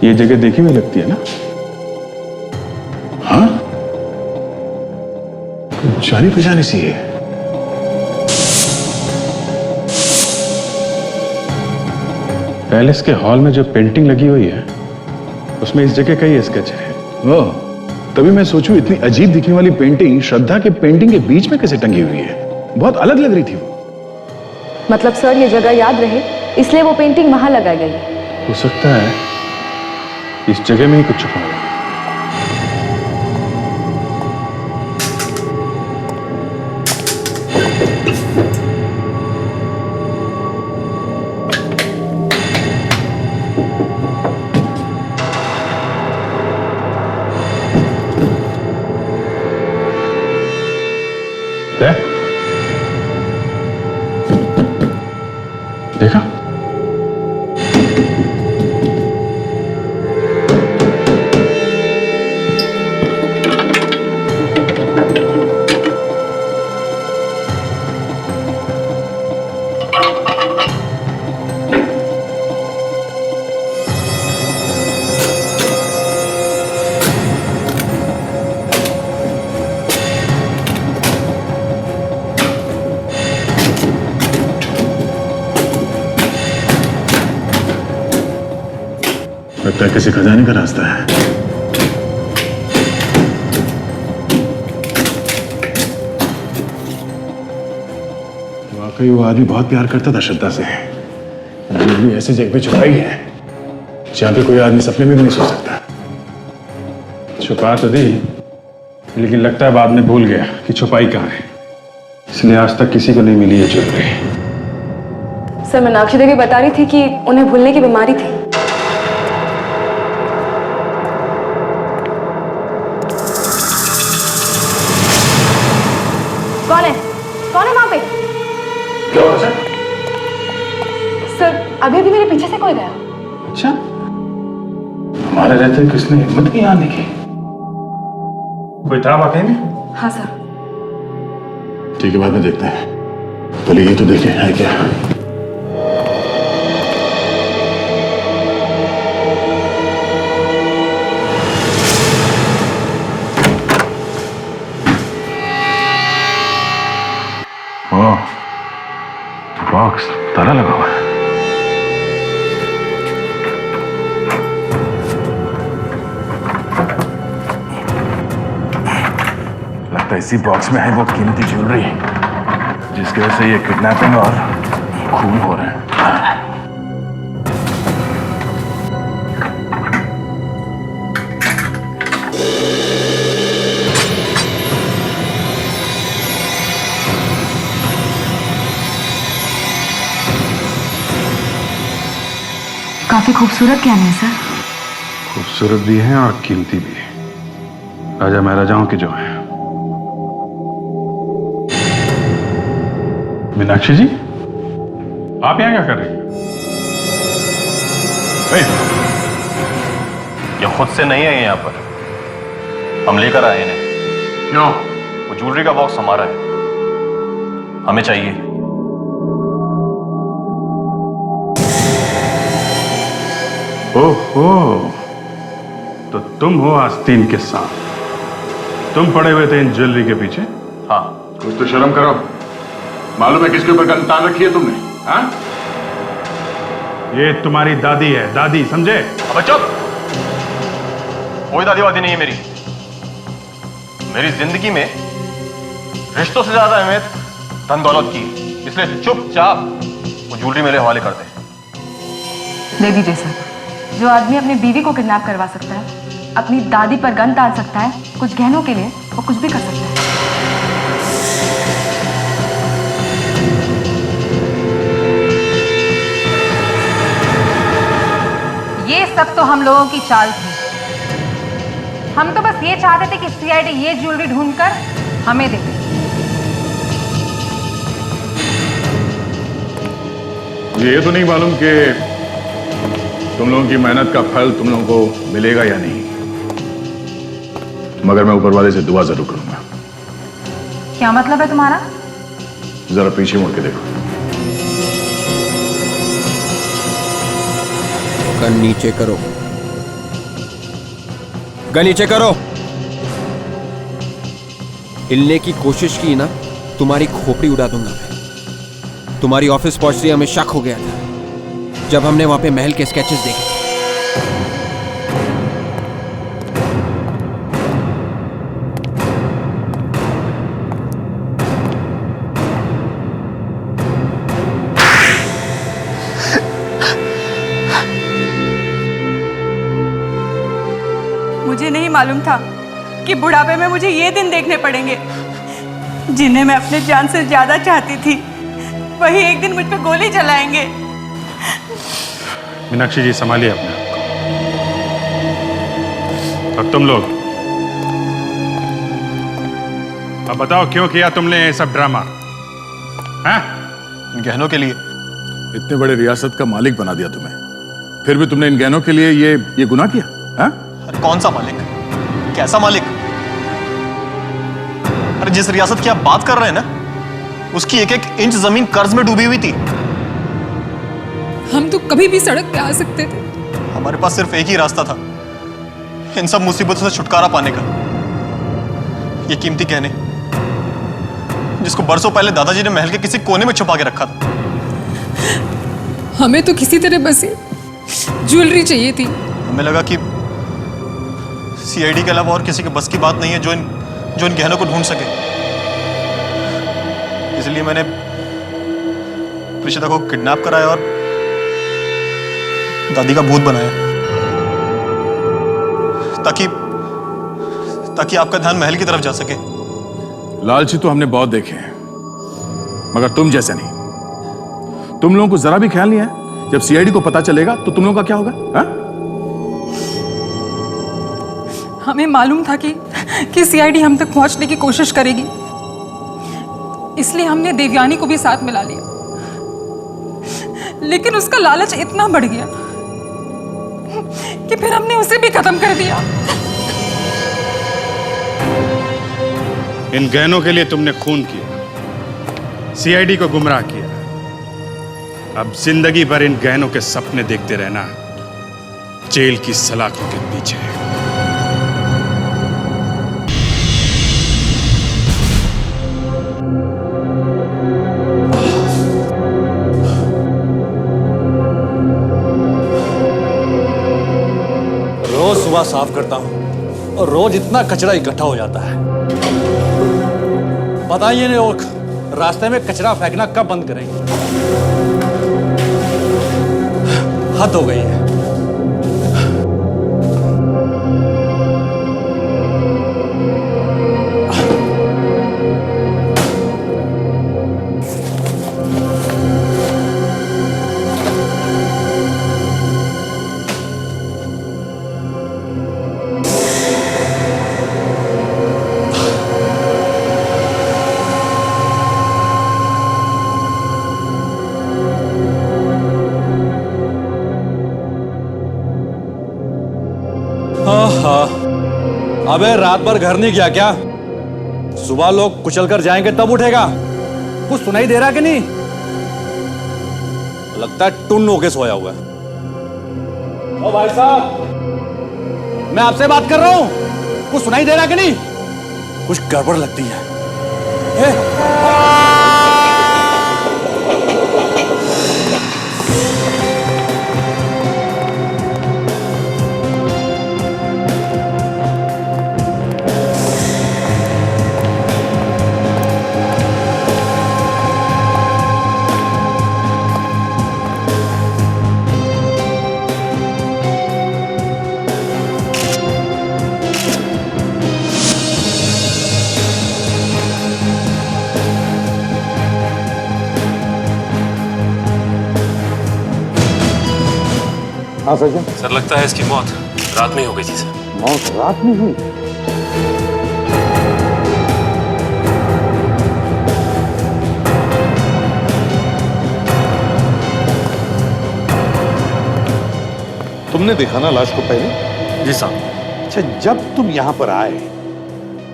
ये जगह देखी हुई लगती है ना? जानी पहचानी सी है। पैलेस के हॉल में जो पेंटिंग लगी हुई है उसमें इस जगह का ही स्केच है। ओह, तभी मैं सोचूं इतनी अजीब दिखने वाली पेंटिंग श्रद्धा के पेंटिंग के बीच में कैसे टंगी हुई है। बहुत अलग लग रही थी वो। मतलब सर ये जगह याद रहे इसलिए वो पेंटिंग वहां लगाई गई है। हो सकता है इस जगह में ही कुछ छुपा है। देखा? लगता है किसी खजाने का रास्ता है। वाकई वो आदमी बहुत प्यार करता था श्रद्धा से। भी ऐसी जगह पे छुपाई है जहां पे कोई आदमी सपने में भी नहीं सो सकता। छुपा तो दी, लेकिन लगता है बाद में भूल गया कि छुपाई कहां है, इसलिए आज तक किसी को नहीं मिली ये ज्वेलरी। सर मीनाक्षी देवी बता रही थी कि उन्हें भूलने की बीमारी थी। कौन है वहां पे? क्या हुआ सर? सर अभी अभी मेरे पीछे से कोई गया। अच्छा, हमारे रहते किसने हिम्मत की आने की? कोई था वाकई में? हाँ सर। ठीक है, बाद में देखते हैं, पहले ये तो देखें है क्या। बॉक्स ताला लगा हुआ है। लगता है इसी बॉक्स में है वो कीमती ज्वेलरी जिसकी वजह से ये किडनैपिंग और खून हो रहे हैं। काफी खूबसूरत क्या है सर? खूबसूरत भी है और कीमती भी है। राजा महाराजाओं के जो है। मीनाक्षी जी, आप यहां क्या कर रही हैं? ये खुद से नहीं है यहाँ पर, हम लेकर आए इन्हें। क्यों? वो ज्वेलरी का बॉक्स हमारा है, हमें चाहिए। ओहो, तो तुम हो आस्तीन के साथ। तुम पड़े हुए थे इन ज्वेलरी के पीछे? हाँ। कुछ तो शर्म करो। मालूम है किसके ऊपर गन तान रखी है तुमने? हाँ? ये तुम्हारी दादी है, दादी, समझे? अब चुप। कोई दादी वादी नहीं है मेरी। मेरी जिंदगी में रिश्तों से ज्यादा अहमियत धन दौलत की, इसलिए चुपचाप वो ज्वेलरी मेरे हवाले कर दे। दे दीजिए सर। जो आदमी अपनी बीवी को किडनैप करवा सकता है, अपनी दादी पर गन तान सकता है, कुछ गहनों के लिए वो कुछ भी कर सकता है। ये सब तो हम लोगों की चाल थी। हम तो बस ये चाहते थे कि सीआईडी ये ज्वेलरी ढूंढकर हमें दे दे। ये तो नहीं मालूम कि तुम लोगों की मेहनत का फल तुम लोगों को मिलेगा या नहीं, मगर मैं ऊपर वाले से दुआ जरूर करूंगा। क्या मतलब है तुम्हारा? जरा पीछे मुड़ के देखो। गन नीचे करो, गन नीचे करो। हिलने की कोशिश की ना, तुम्हारी खोपड़ी उड़ा दूंगा मैं। तुम्हारी ऑफिस पहुंच रही हमें शक हो गया था जब हमने वहां पे महल के स्केचेस देखे। मुझे नहीं मालूम था कि बुढ़ापे में मुझे ये दिन देखने पड़ेंगे। जिन्हें मैं अपने जान से ज्यादा चाहती थी, वही एक दिन मुझ पे गोली चलाएंगे। मीनाक्षी जी, संभालिए अपने आप को। अब तुम लोग अब बताओ, क्यों किया तुमने ये सब ड्रामा? हैं? इन गहनों के लिए। इतने बड़े रियासत का मालिक बना दिया तुम्हें, फिर भी तुमने इन गहनों के लिए ये गुनाह किया? हैं? अरे कौन सा मालिक? कैसा मालिक? अरे जिस रियासत की आप बात कर रहे हैं ना, उसकी एक एक इंच जमीन कर्ज में डूबी हुई थी। हम तो कभी भी सड़क पे आ सकते थे। हमारे पास सिर्फ एक ही रास्ता था इन सब मुसीबतों से छुटकारा पाने का। ये कीमती गहने जिसको बरसों पहले दादाजी ने महल के किसी कोने में छुपा के रखा था। हमें तो किसी तरह बस ये ज्वेलरी चाहिए थी। हमें लगा कि सीआईडी के अलावा और किसी के बस की बात नहीं है जो इन गहनों को ढूंढ सके। इसलिए मैंने प्रीशिता को किडनैप कराया और दादी का भूत बनाया, ताकि आपका ध्यान महल की तरफ जा सके। लालची तो हमने बहुत देखे हैं, मगर तुम जैसे नहीं। तुम लोगों को जरा भी ख्याल नहीं है जब सीआईडी को पता चलेगा तो तुम लोगों का क्या होगा? हा? हमें मालूम था कि सीआईडी हम तक पहुंचने की कोशिश करेगी, इसलिए हमने देवयानी को भी साथ मिला लिया। लेकिन उसका लालच इतना बढ़ गया कि फिर हमने उसे भी खत्म कर दिया। इन गहनों के लिए तुमने खून किया, सीआईडी को गुमराह किया। अब जिंदगी भर इन गहनों के सपने देखते रहना, जेल की सलाखों के पीछे। रोज सुबह साफ करता हूं और रोज इतना कचरा इकट्ठा हो जाता है। पता ही नहीं लोग रास्ते में कचरा फेंकना कब बंद करेंगे। हद हो गई है। अबे रात भर घर नहीं गया क्या? सुबह लोग कुचल कर जाएंगे तब उठेगा। कुछ सुनाई दे रहा कि नहीं? लगता है टुन होके सोया हुआ है। ओ भाई साहब, मैं आपसे बात कर रहा हूं। कुछ सुनाई दे रहा कि नहीं? कुछ गड़बड़ लगती है। हाँ सर। सर लगता है इसकी मौत रात में ही हो गई थी सर। मौत रात में हुई? तुमने देखा ना लाश को पहले? जी साहब। अच्छा, जब तुम यहां पर आए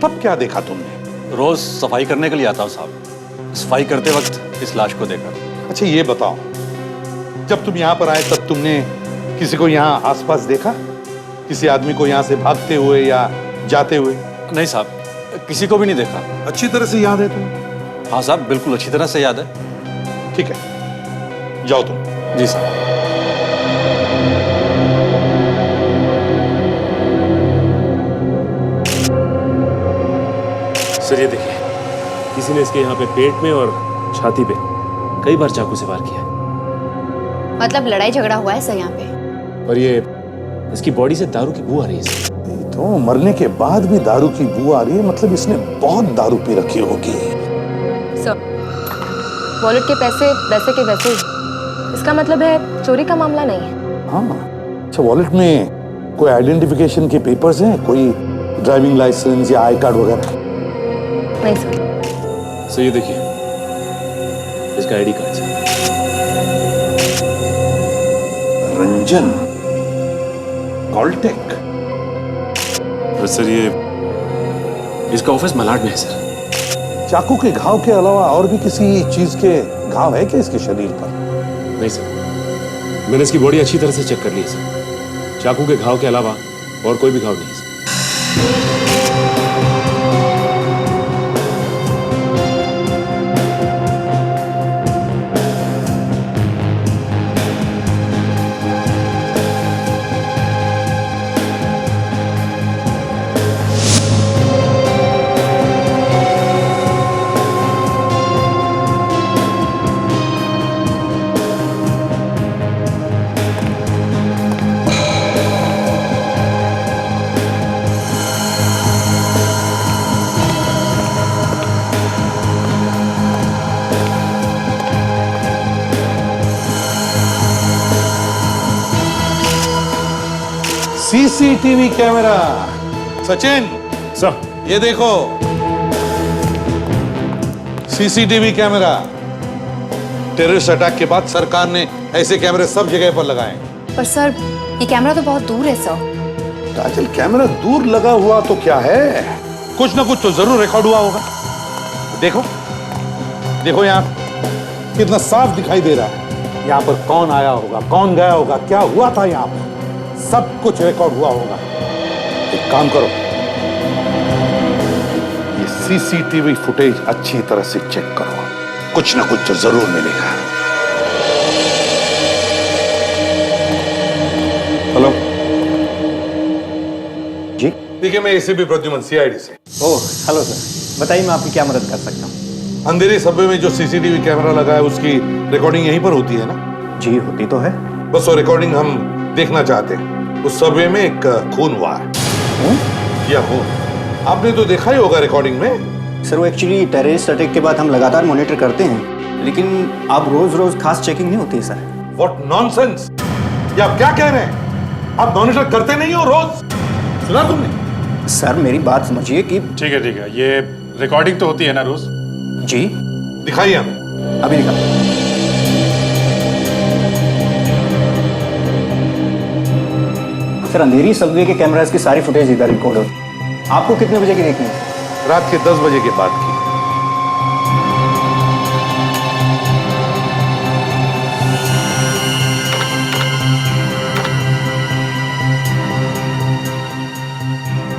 तब क्या देखा तुमने? रोज सफाई करने के लिए आता हूं साहब। सफाई करते वक्त इस लाश को देखा। अच्छा ये बताओ, जब तुम यहां पर आए तब तुमने किसी को यहाँ आसपास देखा? किसी आदमी को यहाँ से भागते हुए या जाते हुए? नहीं साहब, किसी को भी नहीं देखा। अच्छी तरह से याद है तुम्हें? हाँ साहब, बिल्कुल अच्छी तरह से याद है। ठीक है, जाओ तुम। जी साहब। सर ये देखिए, किसी ने इसके यहाँ पे पेट में और छाती पे कई बार चाकू से वार किया। मतलब लड़ाई झगड़ा हुआ है सर यहाँ पे? और ये इसकी बॉडी से दारू की बू आ रही है सर। तो मरने के बाद भी दारू की बू आ रही है, मतलब इसने बहुत दारू पी रखी होगी। सर, वॉलेट के पैसे वैसे के वैसे ही। इसका मतलब है चोरी का मामला नहीं है। हाँ, अच्छा वॉलेट में कोई आइडेंटिफिकेशन के पेपर्स हैं, कोई ड्राइविंग लाइसेंस या आई कार्ड वगैरह? नहीं सर। सर ये देखिए, इसका आईडी कार्ड है। रंजन कॉलटेक। सर ये इसका ऑफिस मलाड में है सर। चाकू के घाव के अलावा और भी किसी चीज के घाव है क्या इसके शरीर पर? नहीं सर, मैंने इसकी बॉडी अच्छी तरह से चेक कर ली है सर। चाकू के घाव के अलावा और कोई भी घाव नहीं है sir. CCTV camera. Sachin sir, ये देखो सीसीटीवी कैमरा। टेररिस्ट अटैक के बाद सरकार ने ऐसे कैमरे सब जगह पर लगाए। पर सर, ये कैमरा तो बहुत दूर है सर। काजल, कैमरा दूर लगा हुआ तो क्या है, कुछ ना कुछ तो जरूर रिकॉर्ड हुआ होगा। देखो देखो, यहाँ कितना साफ दिखाई दे रहा है। यहाँ पर कौन आया होगा, कौन गया होगा, क्या हुआ था यहाँ पर, सब कुछ रिकॉर्ड हुआ होगा। एक काम करो, ये सीसीटीवी फुटेज अच्छी तरह से चेक करो, कुछ ना कुछ तो जरूर मिलेगा। हेलो जी, देखिए मैं एसीपी प्रद्युमन, सीआईडी से। ओह हेलो सर, बताइए मैं आपकी क्या मदद कर सकता हूँ? अंधेरे सबवे में जो सीसीटीवी कैमरा लगा है उसकी रिकॉर्डिंग यहीं पर होती है ना? जी होती तो है। बस वो रिकॉर्डिंग हम देखना चाहते हैं। उस सबवे में एक खून हुआ है। या खून आपने तो देखा ही होगा रिकॉर्डिंग में। सर वो एक्चुअली टेररिस्ट अटैक के बाद हम लगातार मॉनिटर करते हैं, लेकिन आप रोज रोज खास चेकिंग नहीं होती सर। व्हाट नॉनसेंस, ये आप क्या कह रहे हैं? आप मॉनिटर करते नहीं हो रोज? सुना तुमने? सर मेरी बात समझिए कि ठीक है, ये रिकॉर्डिंग तो होती है ना रोज? जी। दिखाइए हमें। अभी दिखा। सर अंधेरी सबवे के कैमरास की सारी फुटेज इधर रिकॉर्ड हो। आपको कितने बजे की देखनी है? रात के 10 बजे के बाद की।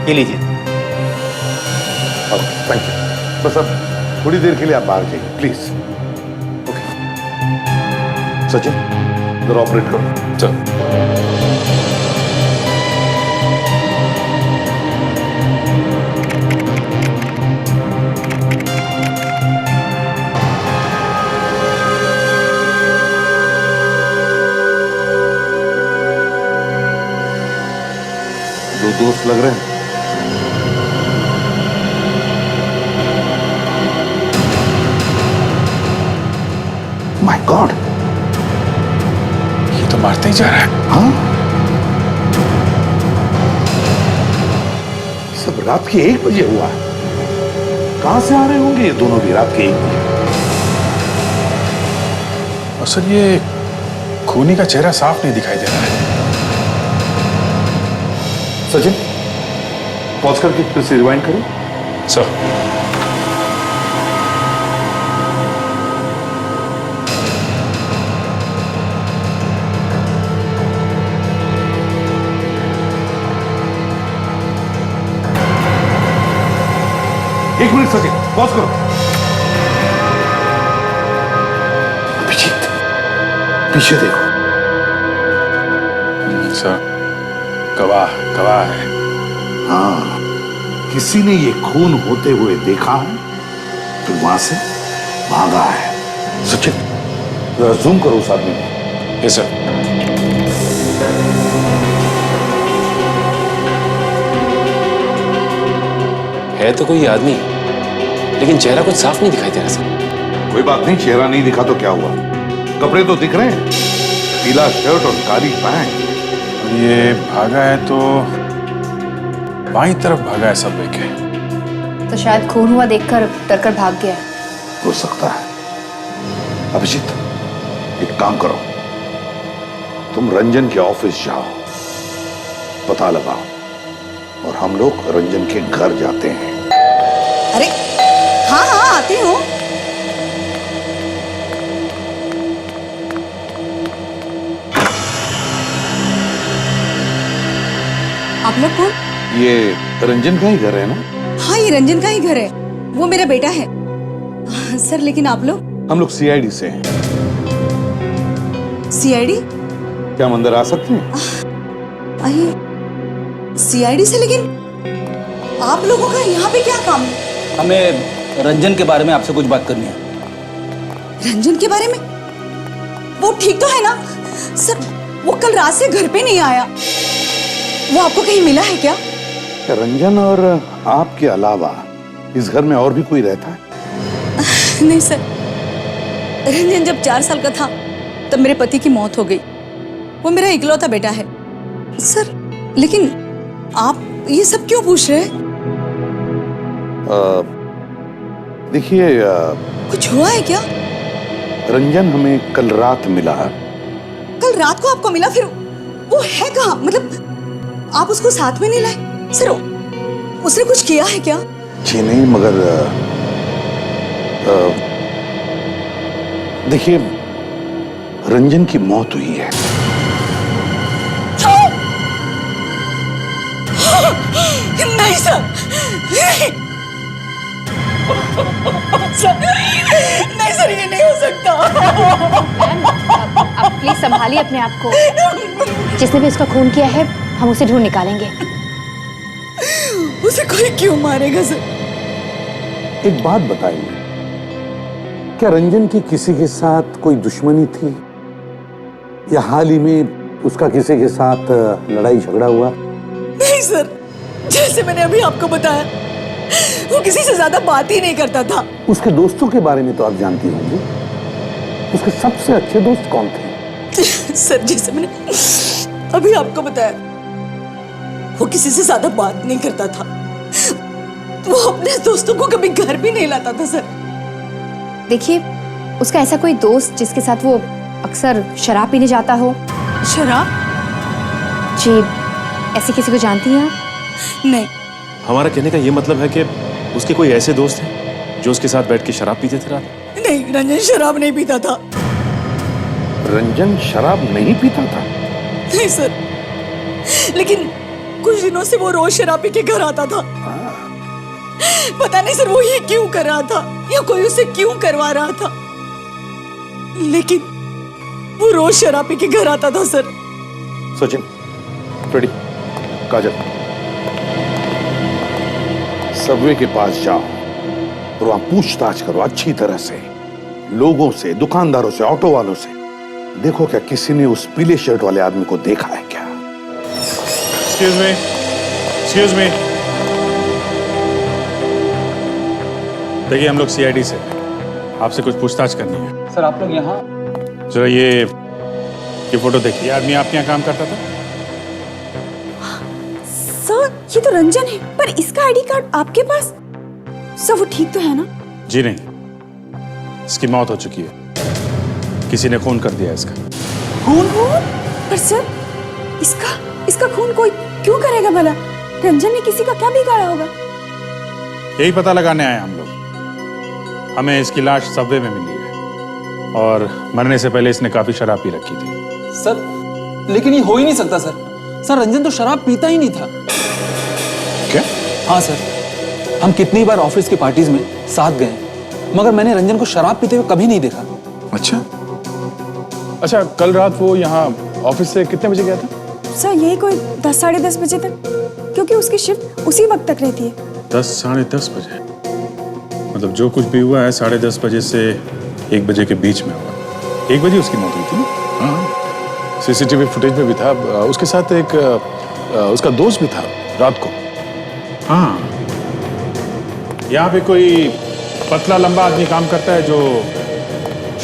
ये लीजिए। Thank you. बस अब थोड़ी देर के लिए आप बाहर जाइए प्लीज। ओके सचिन, इधर ऑपरेट करो। चल। दो दोस्त लग रहे हैं। माय गॉड, ये तो मारते ही जा रहा है। हाँ, सब रात के 1 बजे हुआ है। कहां से आ रहे होंगे ये दोनों भी रात के 1 बजे? और सर ये खूनी का चेहरा साफ नहीं दिखाई दे रहा है। सचिन पॉज करके फिर से रिवाइंड करो। सर सचिन पॉज करो। अभिजीत पीछे देखो। सर गवाह गवाह है। हाँ, किसी ने ये खून होते हुए देखा है, फिर वहां से भागा है। सचिन जरा जूम करो उस आदमी को। Yes sir. है तो कोई आदमी, लेकिन चेहरा कुछ साफ नहीं दिखाई दे रहा सर। कोई बात नहीं, चेहरा नहीं दिखा तो क्या हुआ, कपड़े तो दिख रहे हैं, पीला शर्ट और काली पैंट। ये भागा है तो बाईं तरफ भागा है सबवे के। तो शायद खून हुआ देखकर डरकर भाग गया है। हो सकता है। अभिजीत एक काम करो, तुम रंजन के ऑफिस जाओ, पता लगाओ और हम लोग रंजन के घर जाते हैं। अरे हाँ हाँ आती हूँ। आप लोग कौन? ये रंजन का ही घर है ना? हाँ ये रंजन का ही घर है, वो मेरा बेटा है। सर लेकिन आप लोग? हम लोग सीआईडी से हैं। सीआईडी? क्या हम अंदर आ सकते हैं? सीआईडी से? लेकिन आप लोगों का यहाँ पे क्या काम है? हमें रंजन के बारे में आपसे कुछ बात करनी है। रंजन के बारे में? वो ठीक तो है ना? सर वो कल रात से घर पे नहीं आया, वो आपको कहीं मिला है क्या? रंजन और आपके अलावा इस घर में और भी कोई रहता है? नहीं सर, रंजन जब 4 साल का था तब मेरे पति की मौत हो गई। वो मेरा इकलौता बेटा है। सर लेकिन आप ये सब क्यों पूछ रहे हैं? देखिए कुछ हुआ है क्या? रंजन हमें कल रात मिला। कल रात को आपको मिला? फिर वो है कहाँ? मतलब आप उसको साथ में नहीं लाए? सर उसने कुछ किया है क्या? जी नहीं, मगर देखिए रंजन की मौत हुई है। नहीं सर, नहीं सर, ये नहीं हो सकता। आप प्लीज संभालिए अपने आप को। जिसने भी उसका खून किया है हम उसे ढूंढ निकालेंगे। उसे कोई क्यों मारेगा सर? एक बात बताइए, क्या रंजन की किसी के साथ कोई दुश्मनी थी या हाल ही में उसका किसी के साथ लड़ाई झगड़ा हुआ? नहीं सर, जैसे मैंने अभी आपको बताया, वो किसी से ज्यादा बात ही नहीं करता था। उसके दोस्तों के बारे में तो आप जानती होंगी, उसके सबसे अच्छे दोस्त कौन थे? सर जैसे मैंने अभी आपको बताया, वो किसी से ज्यादा बात नहीं करता था। वो अपने दोस्तों को कभी घर भी नहीं लाता था सर। देखिए उसका ऐसा कोई दोस्त जिसके साथ वो अक्सर शराब पीने जाता हो? शराब? जी, ऐसे किसी को जानती हैं आप? नहीं। हमारा कहने का ये मतलब है कि उसके कोई ऐसे दोस्त हैं जो उसके साथ बैठ के शराब पीते थे रात? नहीं, रंजन शराब नहीं पीता था। रंजन शराब नहीं पीता था? नहीं सर, लेकिन कुछ दिनों से वो रोज शराब पी के घर आता था। पता नहीं सर वो ये क्यों कर रहा था या कोई उसे क्यों करवा रहा था, लेकिन वो रोज शराब पी के घर आता था सर। सचिन, फ्रेडी, काजल, सबवे के पास जाओ और वहां पूछताछ करो अच्छी तरह से, लोगों से, दुकानदारों से, ऑटो वालों से। देखो क्या किसी ने उस पीले शर्ट वाले आदमी को देखा है क्या? Excuse me, excuse me. देखिए हम लोग सीआईडी से, आपसे कुछ पूछताछ करनी है। सर आप लोग यहाँ? जरा ये फोटो देखिए, आदमी आपके यहाँ काम करता था? सर ये तो रंजन है, पर इसका आईडी कार्ड आपके पास? सर वो ठीक तो है ना? जी नहीं, इसकी मौत हो चुकी है, किसी ने खून कर दिया इसका। खून? पर सर इसका खून कोई क्यों करेगा भला? रंजन ने किसी का क्या बिगाड़ा होगा? यही पता लगाने आए हम लोग। हमें इसकी लाश सबवे में मिली है और मरने से पहले इसने काफी शराब पी रखी थी। सर लेकिन ये हो ही नहीं सकता सर। सर रंजन तो शराब पीता ही नहीं था। क्या? हाँ सर, हम कितनी बार ऑफिस की पार्टीज में साथ गए, मगर मैंने रंजन को शराब पीते हुए कभी नहीं देखा। अच्छा, कल रात वो यहाँ ऑफिस से कितने बजे गया था? सर यही कोई 10 साढ़े 10 बजे तक, क्योंकि उसकी शिफ्ट उसी वक्त तक रहती है। 10 साढ़े 10 बजे? मतलब जो कुछ भी हुआ है 10:30 बजे से 1 बजे के बीच में हुआ। 1 बजे उसकी मौत हुई थी। हाँ, सीसीटीवी फुटेज में भी था। उसके साथ एक उसका दोस्त भी था रात को। हाँ, यहाँ पे कोई पतला लंबा आदमी काम करता है जो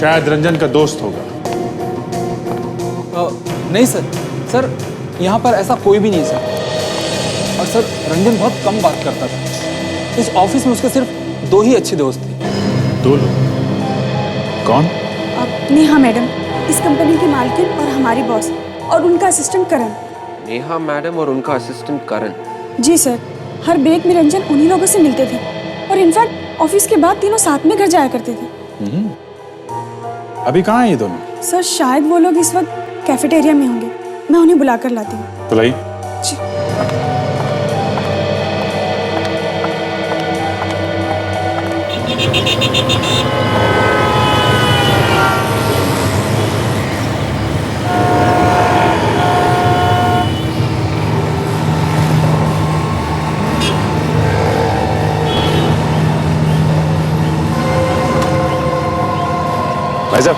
शायद रंजन का दोस्त होगा। नहीं सर, यहाँ पर ऐसा कोई भी नहीं सर। और सर, रंजन बहुत कम बात करता था। इस ऑफिस में उसके सिर्फ 2 ही अच्छे दोस्त थे। 2 लोग? कौन? नेहा मैडम, इस कंपनी की मालकिन और हमारी बॉस, और उनका असिस्टेंट करण। नेहा मैडम और उनका असिस्टेंट करण? जी सर, हर ब्रेक में रंजन उन्हीं लोगों से मिलते थे, और इनफैक्ट ऑफिस के बाद तीनों साथ में घर जाया करते थे। अभी कहाँ हैं ये दोनों? सर शायद वो लोग इस वक्त कैफेटेरिया में होंगे। मैं उन्हें बुला कर लाती हूँ। बुलाइए। जी। भाई साहब,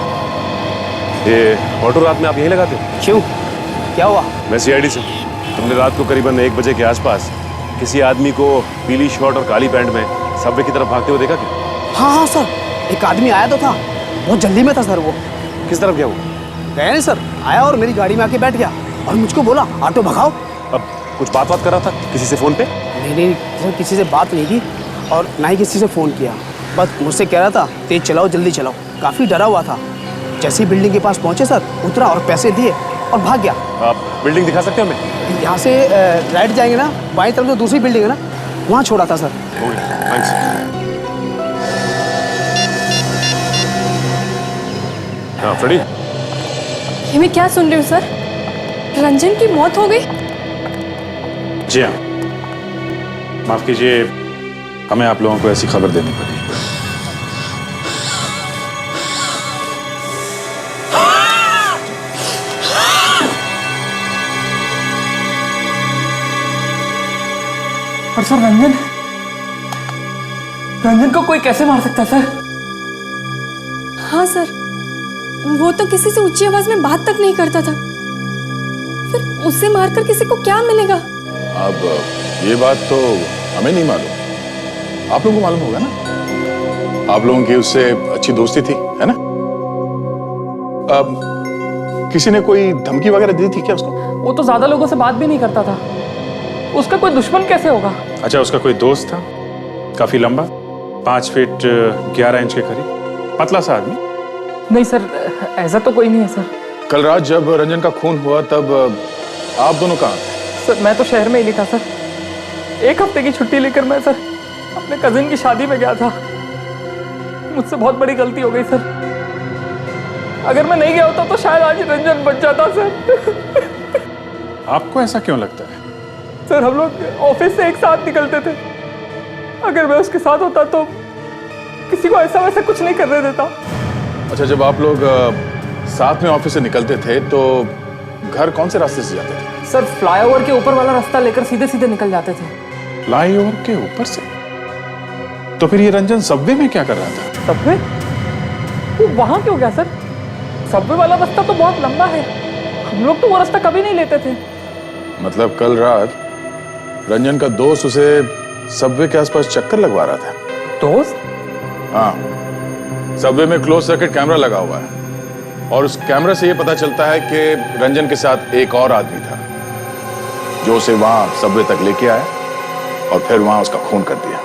ये ऑटो रात में आप यहीं लगाते हो? क्यों, क्या हुआ? मैं सीआईडी से। तुमने रात को करीबन 1 बजे के आसपास किसी आदमी को पीली शर्ट और काली पैंट में सबवे की तरफ भागते हुए देखा क्या? हाँ सर, एक आदमी आया तो था, बहुत जल्दी में था सर। वो किस तरफ गया वो? गया नहीं सर, आया और मेरी गाड़ी में आके बैठ गया और मुझको बोला ऑटो भगाओ। अब कुछ बात कर रहा था किसी से फोन पे? नहीं सर, किसी से बात नहीं की और ना ही किसी से फोन किया। बस मुझसे कह रहा था तेज चलाओ, जल्दी चलाओ। काफी डरा हुआ था। जैसे ही बिल्डिंग के पास पहुंचे सर, उतरा और पैसे दिए और भाग गया। आप बिल्डिंग दिखा सकते हो हमें? यहाँ से राइट जाएंगे ना, बाईं तरफ जो दूसरी बिल्डिंग है ना, वहाँ छोड़ा था सर। थैंक्स। हाँ फ्रेडी, ये मैं क्या सुन रही हूँ सर? रंजन की मौत हो गई? जी हाँ, माफ कीजिए, हमें आप लोगों को ऐसी खबर देनी पड़ी। और सर, रंजन को कोई कैसे मार सकता है सर? हाँ सर, वो तो किसी से ऊंची आवाज में बात तक नहीं करता था। फिर उससे मारकर किसी को क्या मिलेगा? अब ये बात तो हमें नहीं मालूम, आप लोगों को मालूम होगा ना। आप लोगों की उससे अच्छी दोस्ती थी, है ना? अब किसी ने कोई धमकी वगैरह दी थी क्या उसको? वो तो ज्यादा लोगों से बात भी नहीं करता था। उसका कोई दुश्मन कैसे होगा? अच्छा, उसका कोई दोस्त था, काफी लंबा, 5 फीट 11 इंच के करीब, पतला सा आदमी? नहीं सर, ऐसा तो कोई नहीं है सर। कल रात जब रंजन का खून हुआ तब आप दोनों कहाँ थे? सर मैं तो शहर में ही नहीं था सर। 1 हफ्ते की छुट्टी लेकर मैं सर अपने कजिन की शादी में गया था। मुझसे बहुत बड़ी गलती हो गई सर। अगर मैं नहीं गया होता तो शायद आज रंजन बच जाता सर। आपको ऐसा क्यों लगता है? सर हम लोग ऑफिस से एक साथ निकलते थे। अगर मैं उसके साथ होता तो किसी को ऐसा वैसा कुछ नहीं करने देता। अच्छा, जब आप लोग साथ में ऑफिस से निकलते थे तो घर कौन से रास्ते से जाते थे? सर फ्लाईओवर के ऊपर वाला रास्ता लेकर सीधे सीधे निकल जाते थे। फ्लाईओवर के ऊपर से? तो फिर ये रंजन सबवे में क्या कर रहा था? सबवे? वो वहां क्यों गया सर? सबवे वाला रास्ता तो बहुत लंबा है। हम लोग तो वो रास्ता कभी नहीं लेते थे। मतलब कल रात रंजन का दोस्त उसे सबवे के आसपास चक्कर लगवा रहा था? दोस्त? हाँ, सबवे में क्लोज सर्किट कैमरा लगा हुआ है और उस कैमरा से ये पता चलता है कि रंजन के साथ एक और आदमी था जो उसे वहां सबवे तक लेके आया और फिर वहां उसका खून कर दिया।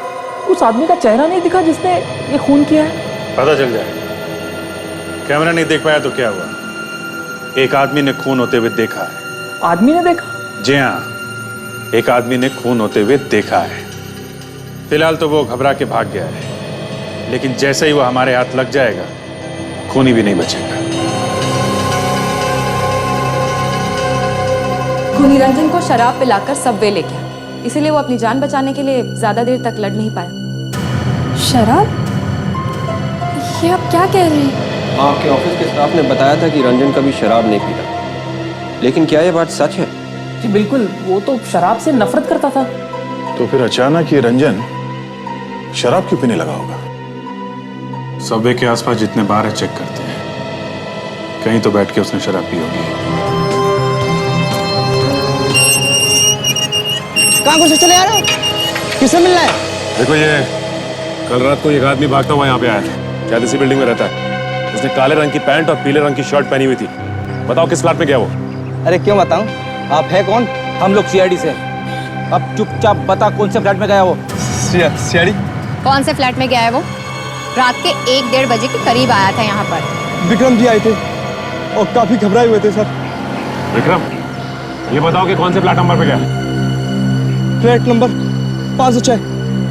उस आदमी का चेहरा नहीं दिखा जिसने ये खून किया है? पता चल जाएगा। कैमरा नहीं देख पाया तो क्या हुआ? एक आदमी ने खून होते हुए देखा है। आदमी ने देखा? जी हाँ, एक आदमी ने खून होते हुए देखा है। फिलहाल तो वो घबरा के भाग गया है, लेकिन जैसे ही वो हमारे हाथ लग जाएगा खूनी भी नहीं बचेगा। खूनी रंजन को शराब पिलाकर सबवे ले गया, इसीलिए वो अपनी जान बचाने के लिए ज्यादा देर तक लड़ नहीं पाया। शराब? ये आप क्या कह रहे हैं? आपके ऑफिस के स्टाफ ने बताया था कि रंजन कभी शराब नहीं पीता, लेकिन क्या ये बात सच है? जी बिल्कुल, वो तो शराब से नफरत करता था। तो फिर अचानक ये रंजन शराब क्यों पीने लगा होगा? सबवे के आसपास जितने बार है चेक करते हैं, कहीं तो बैठ के उसने शराब पी होगी। कहाँ घुसे चले आ रहे हो? किससे मिलना है? देखो, ये कल रात को एक आदमी भागता हुआ यहाँ पे आया था, शायद इसी बिल्डिंग में रहता है। उसने काले रंग की पैंट और पीले रंग की शर्ट पहनी हुई थी। बताओ किस फ्लैट में गया वो? अरे क्यों बताऊं? आप है कौन? हम लोग सीआईडी से। अब चुपचाप बता कौन से फ्लैट में गया वो? सीआईडी? कौन से फ्लैट में गया है वो? रात के 1-1:30 बजे के करीब आया था यहाँ पर। विक्रम जी आए थे और काफी घबराए हुए थे सर। विक्रम, ये बताओ कि कौन से फ्लैट नंबर पे गया? फ्लैट नंबर 506,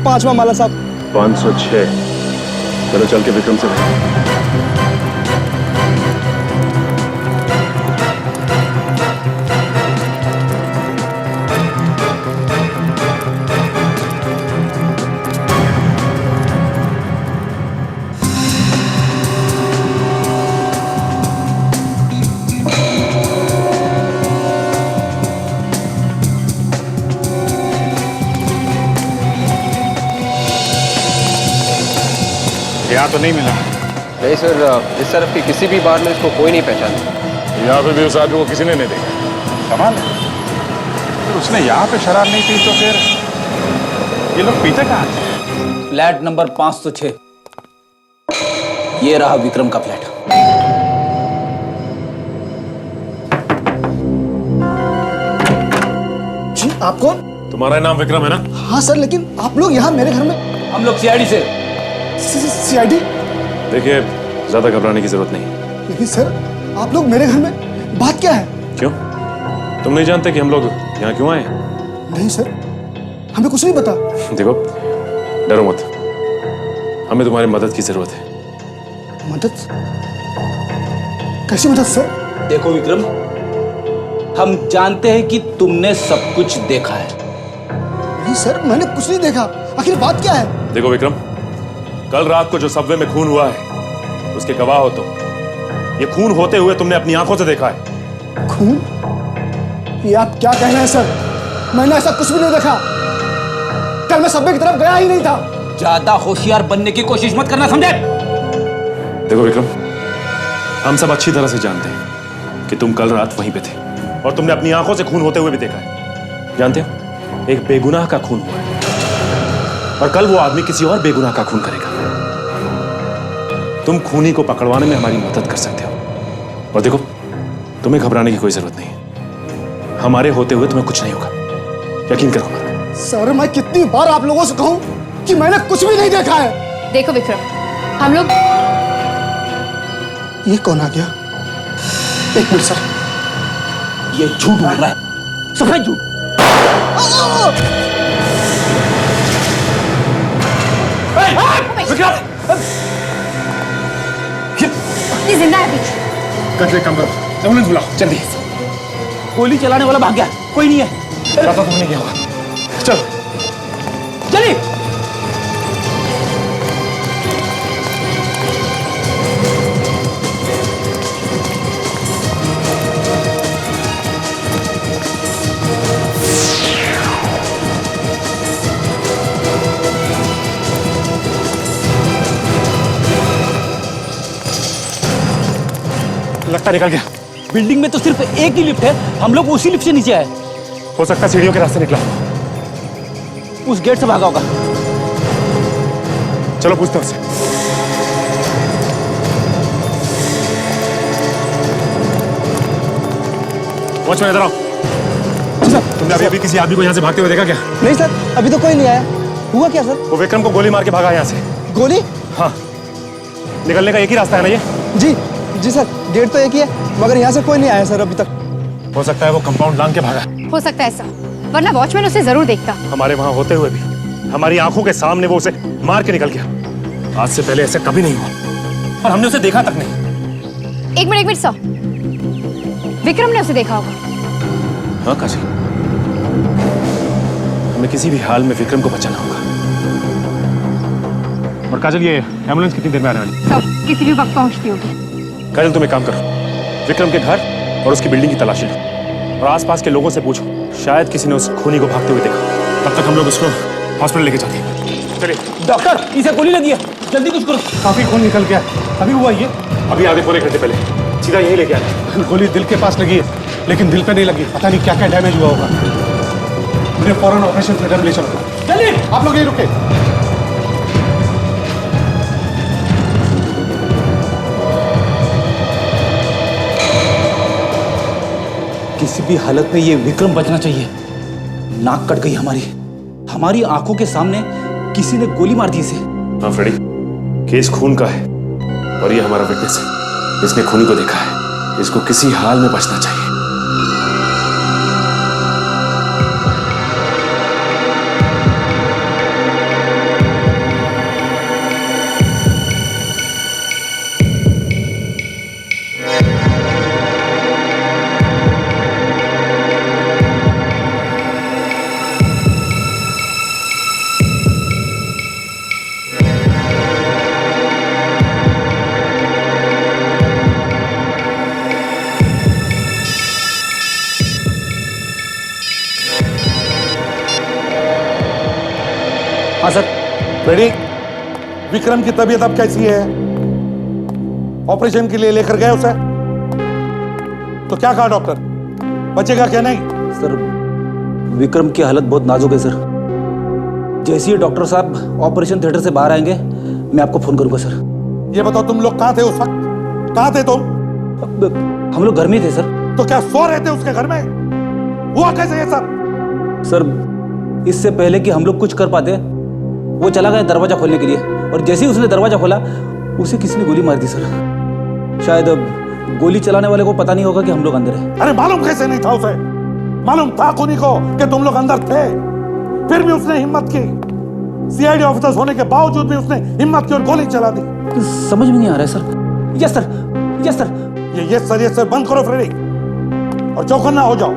5वां माला साहब। 506। चलो चल के विक्रम से मिलते हैं। यहाँ तो नहीं मिला। नहीं सर, इस तरफ की किसी भी बार में इसको कोई नहीं पहचाना। यहाँ पे भी उस आदमी को किसी ने नहीं देखा। कमाल है। फिर उसने यहाँ पे शराब नहीं पी तो फिर ये लोग पीते कहाँ थे? Flat number 506। ये रहा विक्रम का फ्लैट। जी आप कौन? तुम्हारा नाम विक्रम है ना? हाँ सर, लेकिन आप लोग यहाँ मेरे घर में? हम लोग सीआईडी से। सीआईडी? देखिए, ज्यादा घबराने की जरूरत नहीं। लेकिन सर, आप लोग मेरे घर में, बात क्या है? क्यों? तुम नहीं जानते कि हम लोग यहाँ क्यों आए? नहीं सर, हमें कुछ नहीं पता। देखो, डरो मत, हमें तुम्हारी मदद की जरूरत है। मदद? कैसी मदद सर? देखो विक्रम, हम जानते हैं कि तुमने सब कुछ देखा है। नहीं सर, मैंने कुछ नहीं देखा। आखिर बात क्या है? देखो विक्रम, कल रात को जो सबवे में खून हुआ है, उसके गवाह हो तुम। ये खून होते हुए तुमने अपनी आंखों से देखा है। खून? ये आप क्या कह रहे हैं सर? मैंने ऐसा कुछ भी नहीं देखा। कल मैं सबवे की तरफ गया ही नहीं था। ज्यादा होशियार बनने की कोशिश मत करना, समझे? देखो विक्रम, हम सब अच्छी तरह से जानते हैं कि तुम कल रात वहीं पे थे और तुमने अपनी आंखों से खून होते हुए भी देखा है। जानते हो, एक बेगुनाह का खून हुआ है और कल वो आदमी किसी और बेगुनाह का खून करेगा। तुम खूनी को पकड़वाने में हमारी मदद कर सकते हो। और देखो, तुम्हें घबराने की कोई जरूरत नहीं है। हमारे होते हुए तुम्हें कुछ नहीं होगा, यकीन करो हमारा। सर, मैं कितनी बार आप लोगों से कहूं कि मैंने कुछ भी नहीं देखा है। देखो विक्रम, हम लोग। ये कौन आ गया? एक मिनट सर, ये झूठ बोल रहा है, सफेद झूठ। ये जिंदा है पीछे। कचरे कमर, एम्बुलेंस बुलाओ जल्दी। गोली चलाने वाला भाग गया, कोई नहीं है। पता तो नहीं क्या हुआ। चलो चलिए। लगता निकल गया। बिल्डिंग में तो सिर्फ एक ही लिफ्ट है, हम लोग उसी लिफ्ट से नीचे आए। हो सकता है सीढ़ियों के रास्ते निकला, उस गेट से भागा होगा। चलो पूछते हैं उससे। वॉचमैन इधर आओ। तुमने अभी किसी आदमी को यहाँ से भागते हुए देखा क्या? नहीं सर, अभी तो कोई नहीं आया। हुआ क्या सर? वो विक्रम को गोली मार के भागा यहाँ से। गोली? हाँ, निकलने का एक ही रास्ता है ना ये? जी सर, गेट तो एक ही है, मगर यहाँ से कोई नहीं आया सर अभी तक। हो सकता है वो कंपाउंड लांग के भागा। हो सकता है ऐसा, वरना वॉचमैन उसे जरूर देखता। हमारे वहां होते हुए भी हमारी आंखों के सामने वो उसे मार के निकल गया। आज से पहले ऐसा कभी नहीं हुआ और हमने उसे देखा तक नहीं। एक मिनट सर, विक्रम ने उसे देखा होगा। हाँ काशी, हमें किसी भी हाल में विक्रम को बचाना होगा। और काजल, ये एम्बुलेंस कितनी देर में आने वाली? सब किसी भी वक्त पहुंचती होगी। काजल, तुम एक काम करो, विक्रम के घर और उसकी बिल्डिंग की तलाशी लो और आसपास के लोगों से पूछो, शायद किसी ने उस खूनी को भागते हुए देखा। तब तक हम लोग उसको हॉस्पिटल लेके जाते हैं। चलिए। डॉक्टर, इसे गोली लगी है, जल्दी कुछ करो। काफी खून निकल गया, अभी हुआ ये? अभी आधे पौने घंटे पहले सीधा यहीं लेके आए। गोली दिल के पास लगी है, लेकिन दिल पे नहीं लगी। पता नहीं क्या क्या डैमेज हुआ होगा। मुझे फौरन ऑपरेशन थिएटर में ले चलो। जल्दी। आप लोग यहीं रुके। किसी भी हालत में ये विक्रम बचना चाहिए। नाक कट गई हमारी आंखों के सामने किसी ने गोली मार दी इसे। हाँ फ्रेडी, केस खून का है और ये हमारा विटनेस है। इसने खूनी को देखा है, इसको किसी हाल में बचना चाहिए। हाँ सर। रेडी? विक्रम की तबीयत अब कैसी है? ऑपरेशन के लिए लेकर गए उसे? तो क्या कहा डॉक्टर, बचेगा क्या नहीं? सर, विक्रम की हालत बहुत नाजुक है सर। जैसे ही डॉक्टर साहब ऑपरेशन थिएटर से बाहर आएंगे, मैं आपको फोन करूंगा सर। ये बताओ, तुम लोग कहाँ थे उस वक्त? कहाँ थे तुम? हम लोग घर में थे सर। तो क्या सो रहे थे उसके घर में? हुआ कैसे ये सब? सर, इससे पहले कि हम लोग कुछ कर पाते, वो चला गया दरवाजा खोलने के लिए, और जैसे ही उसने दरवाजा खोला, उसे किसी ने गोली मार दी सर। शायद अब गोली चलाने वाले को पता नहीं होगा कि हम लोग अंदर हैं। अरे मालूम कैसे नहीं था उसे? मालूम था खूनी को कि तुम लोग अंदर थे, फिर भी उसने हिम्मत की। सीआईडी ऑफिसर होने के बावजूद भी उसने हिम्मत की और गोली चला दी। समझ में नहीं आ रहा है sir. Yes sir, yes sir. ये सर बंद करो फ्रेडी, और चौकन्ना हो जाओ।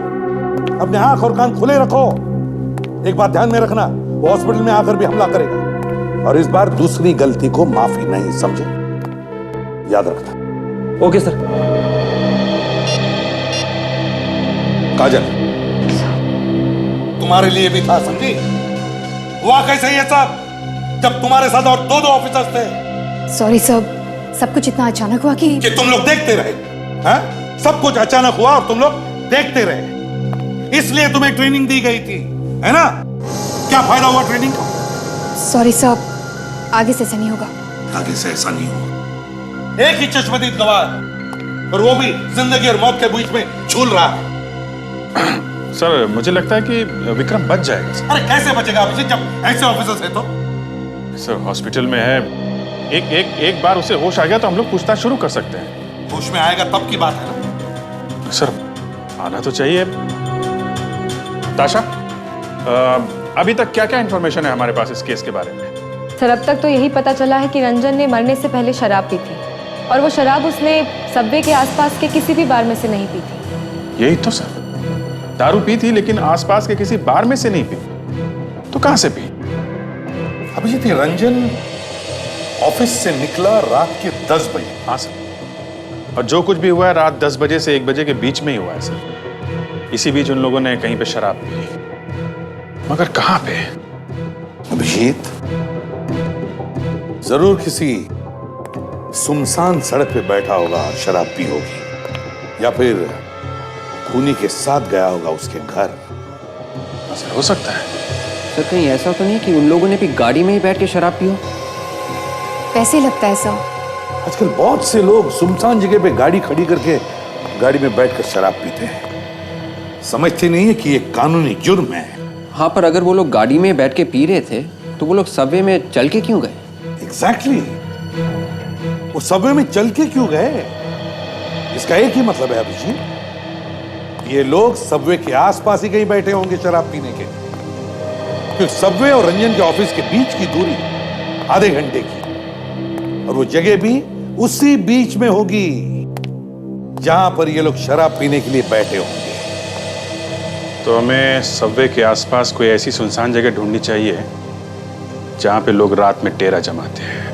अपने आंख और कान खुले रखो। एक बात ध्यान में रखना, वो हॉस्पिटल में आकर भी हमला करेगा, और इस बार दूसरी गलती को माफी नहीं, समझे? याद रखना। Okay sir. काजल, तुम्हारे लिए भी था, समझी? हुआ कैसे ये सब, जब तुम्हारे साथ और दो ऑफिसर्स थे? सॉरी सर, सब कुछ इतना अचानक हुआ कि तुम लोग देखते रहे। हाँ? सब कुछ अचानक हुआ और तुम लोग देखते रहे, इसलिए तुम्हें ट्रेनिंग दी गई थी, है ना? क्या फायदा हुआ ट्रेनिंग का? सॉरी सर, आगे से ऐसा नहीं होगा। आगे से ऐसा नहीं होगा। एक ही चश्मदीद गवाह, और वो भी जिंदगी और मौत के बीच में झूल रहा है। सर, मुझे लगता है कि विक्रम बच जाएगा सर। अरे कैसे बचेगा अभिजीत, जब ऐसे ऑफिसर्स है तो? सर, हॉस्पिटल में है, एक बार उसे होश आ गया तो हम लोग पूछताछ शुरू कर सकते हैं। होश में आएगा तब की बात है ना? सर, आना तो चाहिए। ताशा, अभी तक क्या क्या इंफॉर्मेशन है हमारे पास इस केस के बारे में? सर, अब तक तो यही पता चला है कि रंजन ने मरने से पहले शराब पी थी, और वो शराब उसने सबवे के आसपास के किसी भी बार में से नहीं पी थी। यही तो सर, दारू पी थी लेकिन आसपास के किसी बार में से नहीं पी। तो कहां से पी? अभिजीत, ये रंजन ऑफिस से निकला रात के 10 बजे। हाँ सर, और जो कुछ भी हुआ है रात 10 बजे से 1 बजे के बीच में ही हुआ है सर। इसी बीच उन लोगों ने कहीं पे शराब पी, मगर कहां पे? अभिजीत, जरूर किसी सुनसान सड़क पे बैठा होगा, शराब पी होगी, या फिर खूनी के साथ गया होगा उसके घर। सर, हो सकता है। सर, कहीं ऐसा तो नहीं कि उन लोगों ने भी गाड़ी में ही बैठ के शराब पी हो? वैसे लगता है सर। आजकल बहुत से लोग सुनसान जगह पे गाड़ी खड़ी करके गाड़ी में बैठकर शराब पीते हैं। समझते नहीं है कि ये कानूनी जुर्म है। हाँ, पर अगर वो लोग गाड़ी में बैठ के पी रहे थे तो वो लोग सबवे में चल के क्यों गए? एग्जैक्टली, वो सबवे में चल के क्यों गए? इसका एक ही मतलब है अभिजीत, ये लोग सबवे के आसपास ही कहीं बैठे होंगे शराब पीने के। क्योंकि सबवे और रंजन के ऑफिस के बीच की दूरी आधे घंटे की, और वो जगह भी उसी बीच में होगी जहां पर ये लोग शराब पीने के लिए बैठे होंगे। तो हमें सबवे के आसपास कोई ऐसी सुनसान जगह ढूंढनी चाहिए जहां पे लोग रात में डेरा जमाते हैं।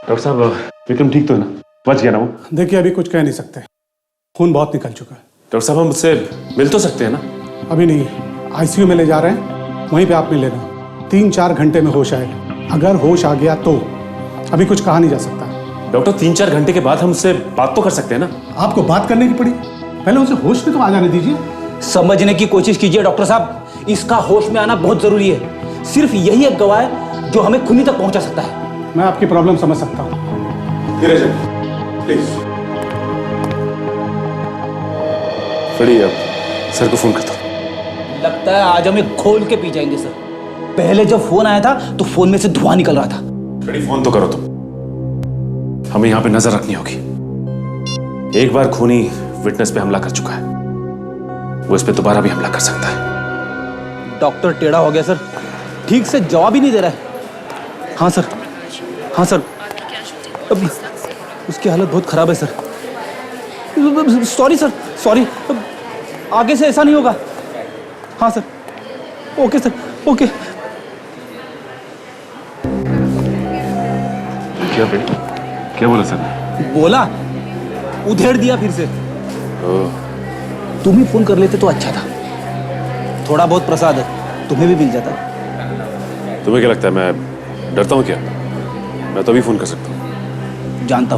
डॉक्टर साहब, विक्रम ठीक तो है ना? बच गया ना वो? देखिए, अभी कुछ कह नहीं सकते, खून बहुत निकल चुका है। डॉक्टर साहब, हम उससे मिल तो सकते हैं ना? अभी नहीं, आईसीयू में ले जा रहे हैं, वहीं पे आप मिल लेना। 3-4 घंटे में होश आएगा। अगर होश आ गया तो अभी कुछ कहा नहीं जा सकता। डॉक्टर, 3-4 घंटे के बाद हम उससे बात तो कर सकते हैं ना? आपको बात करने की पड़ी, पहले उसे होश में तो आ जाने दीजिए। समझने की कोशिश कीजिए डॉक्टर साहब, इसका होश में आना बहुत जरूरी है। सिर्फ यही एक गवाह है जो हमें खूनी तक पहुंचा सकता है। मैं आपकी प्रॉब्लम समझ सकता हूँ। धीरे से, प्लीज। फ्रेडी, अब सर को फोन करता हूँ। लगता है आज हमें खोल के पी जाएंगे सर। पहले जब फोन आया था तो फोन में से धुआं निकल रहा था। फ्रेडी, फोन तो करो तुम। हमें यहाँ पे नजर रखनी होगी। एक बार खूनी विटनेस पे हमला कर चुका है, वो इस पे दोबारा भी हमला कर सकता है। डॉक्टर टेढ़ा हो गया सर, ठीक से जवाब ही नहीं दे रहा है। हाँ सर, हाँ सर, अब उसकी हालत बहुत खराब है सर। सॉरी सर, सॉरी, आगे से ऐसा नहीं होगा। हाँ सर, ओके सर, ओके। क्या बेटा, क्या बोला सर ने? बोला, उधेड़ दिया फिर से। तुम ही फोन कर लेते तो अच्छा था। थोड़ा बहुत प्रसाद है, तुम्हें भी मिल जाता। तुम्हें क्या लगता है मैं डरता हूँ क्या? मैं तो भी फोन कर सकता हूँ। जानता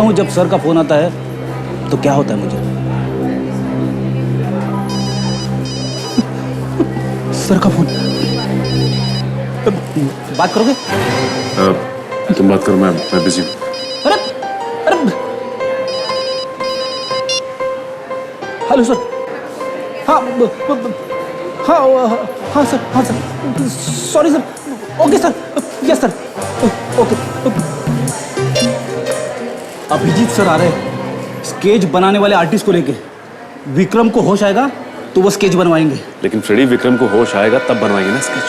हूँ जब सर का फोन आता है तो क्या होता है मुझे। सर का फोन, बात करोगे? तुम बात करो, मैं बिजी हूँ। अरे अरे, हेलो सर। हाँ हाँ हाँ सर, हाँ sir, sorry sir, okay sir, yes sir, okay. Abhijeet sir आ रहे हैं स्केच बनाने वाले आर्टिस्ट को लेके। विक्रम को होश आएगा तो वो स्केच बनवाएंगे। लेकिन फ्रेडी, विक्रम को होश आएगा तब बनवाएंगे ना स्केच।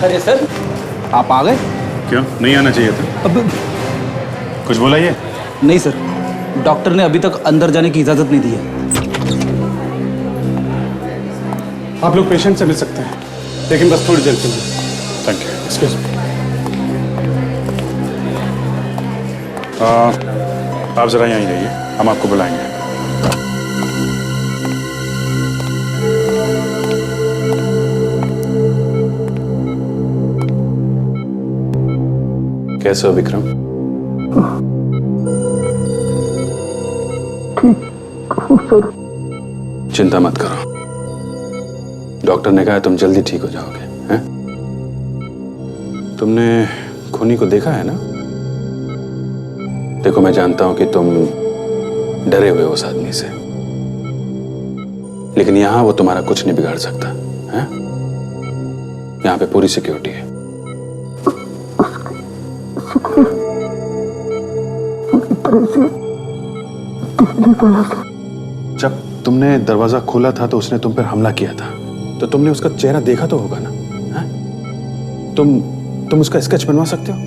अरे सर, आप आ गए? क्यों नहीं आना चाहिए था? अब कुछ बोला ये? नहीं सर, डॉक्टर ने अभी तक अंदर जाने की इजाजत नहीं दी है। आप लोग पेशेंट से मिल सकते हैं, लेकिन बस थोड़ी देर के लिए। Thank you. Excuse me. आप जरा यहीं रहिए, हम आपको बुलाएंगे। कैसे हो विक्रम? चिंता मत करो, डॉक्टर ने कहा तुम जल्दी ठीक हो जाओगे। हैं? तुमने खूनी को देखा है ना? देखो, मैं जानता हूं कि तुम डरे हुए हो उस आदमी से, लेकिन यहां वो तुम्हारा कुछ नहीं बिगाड़ सकता है। यहां पे पूरी सिक्योरिटी है। जब तुमने दरवाजा खोला था तो उसने तुम पर हमला किया था, तो तुमने उसका चेहरा देखा तो होगा ना? है? तुम उसका स्केच बनवा सकते हो?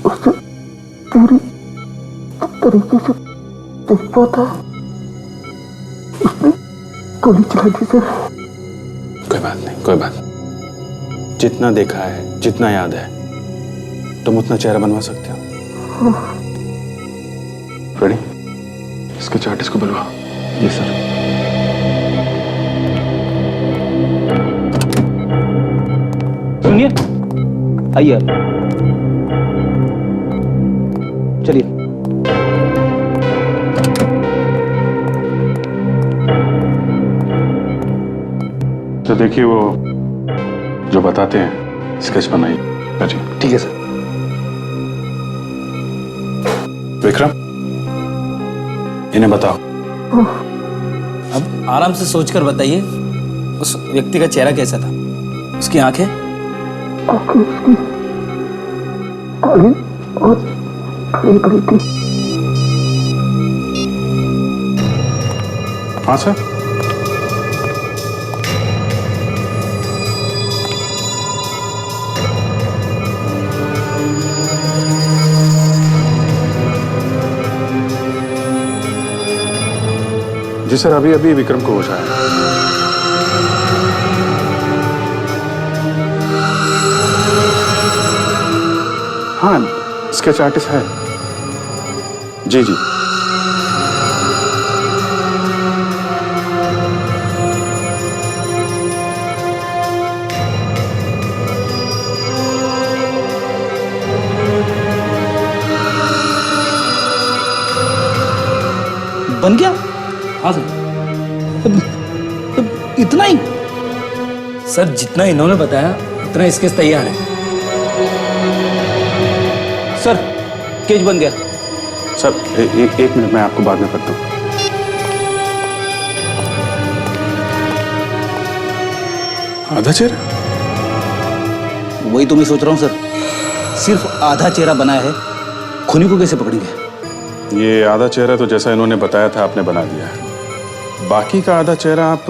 उसे पूरी तरीके से देखा था, उसने गोली चला दी सर। कोई बात नहीं, कोई बात नहीं। जितना देखा है, जितना याद है, तुम उतना चेहरा बनवा सकते हो। रेडी? इसके आर्टिस्ट को बुलवा। जी सर। सुनिए, आइए, चलिए। तो देखिए, वो जो बताते हैं स्केच बनाइए। जी ठीक है सर। विक्रम, इन्हें बताओ। अब आराम से सोचकर बताइए, उस व्यक्ति का चेहरा कैसा था? उसकी आंखें? आंखें उसकी काली और बड़ी बड़ी थी। हाँ सर। जी सर, अभी अभी विक्रम को होश आया। हाँ, स्केच आर्टिस्ट है। जी जी। बन गया? हाँ सर। इतना ही? सर जितना इन्होंने बताया उतना स्केच तैयार है। सर स्केच बन गया। सर एक मिनट, मैं आपको बाद में करता हूँ। आधा चेहरा? वही तो मैं सोच रहा हूँ सर, सिर्फ आधा चेहरा बनाया है, खूनी को कैसे पकड़ेंगे? ये आधा चेहरा तो जैसा इन्होंने बताया था आपने बना दिया है। बाकी का आधा चेहरा आप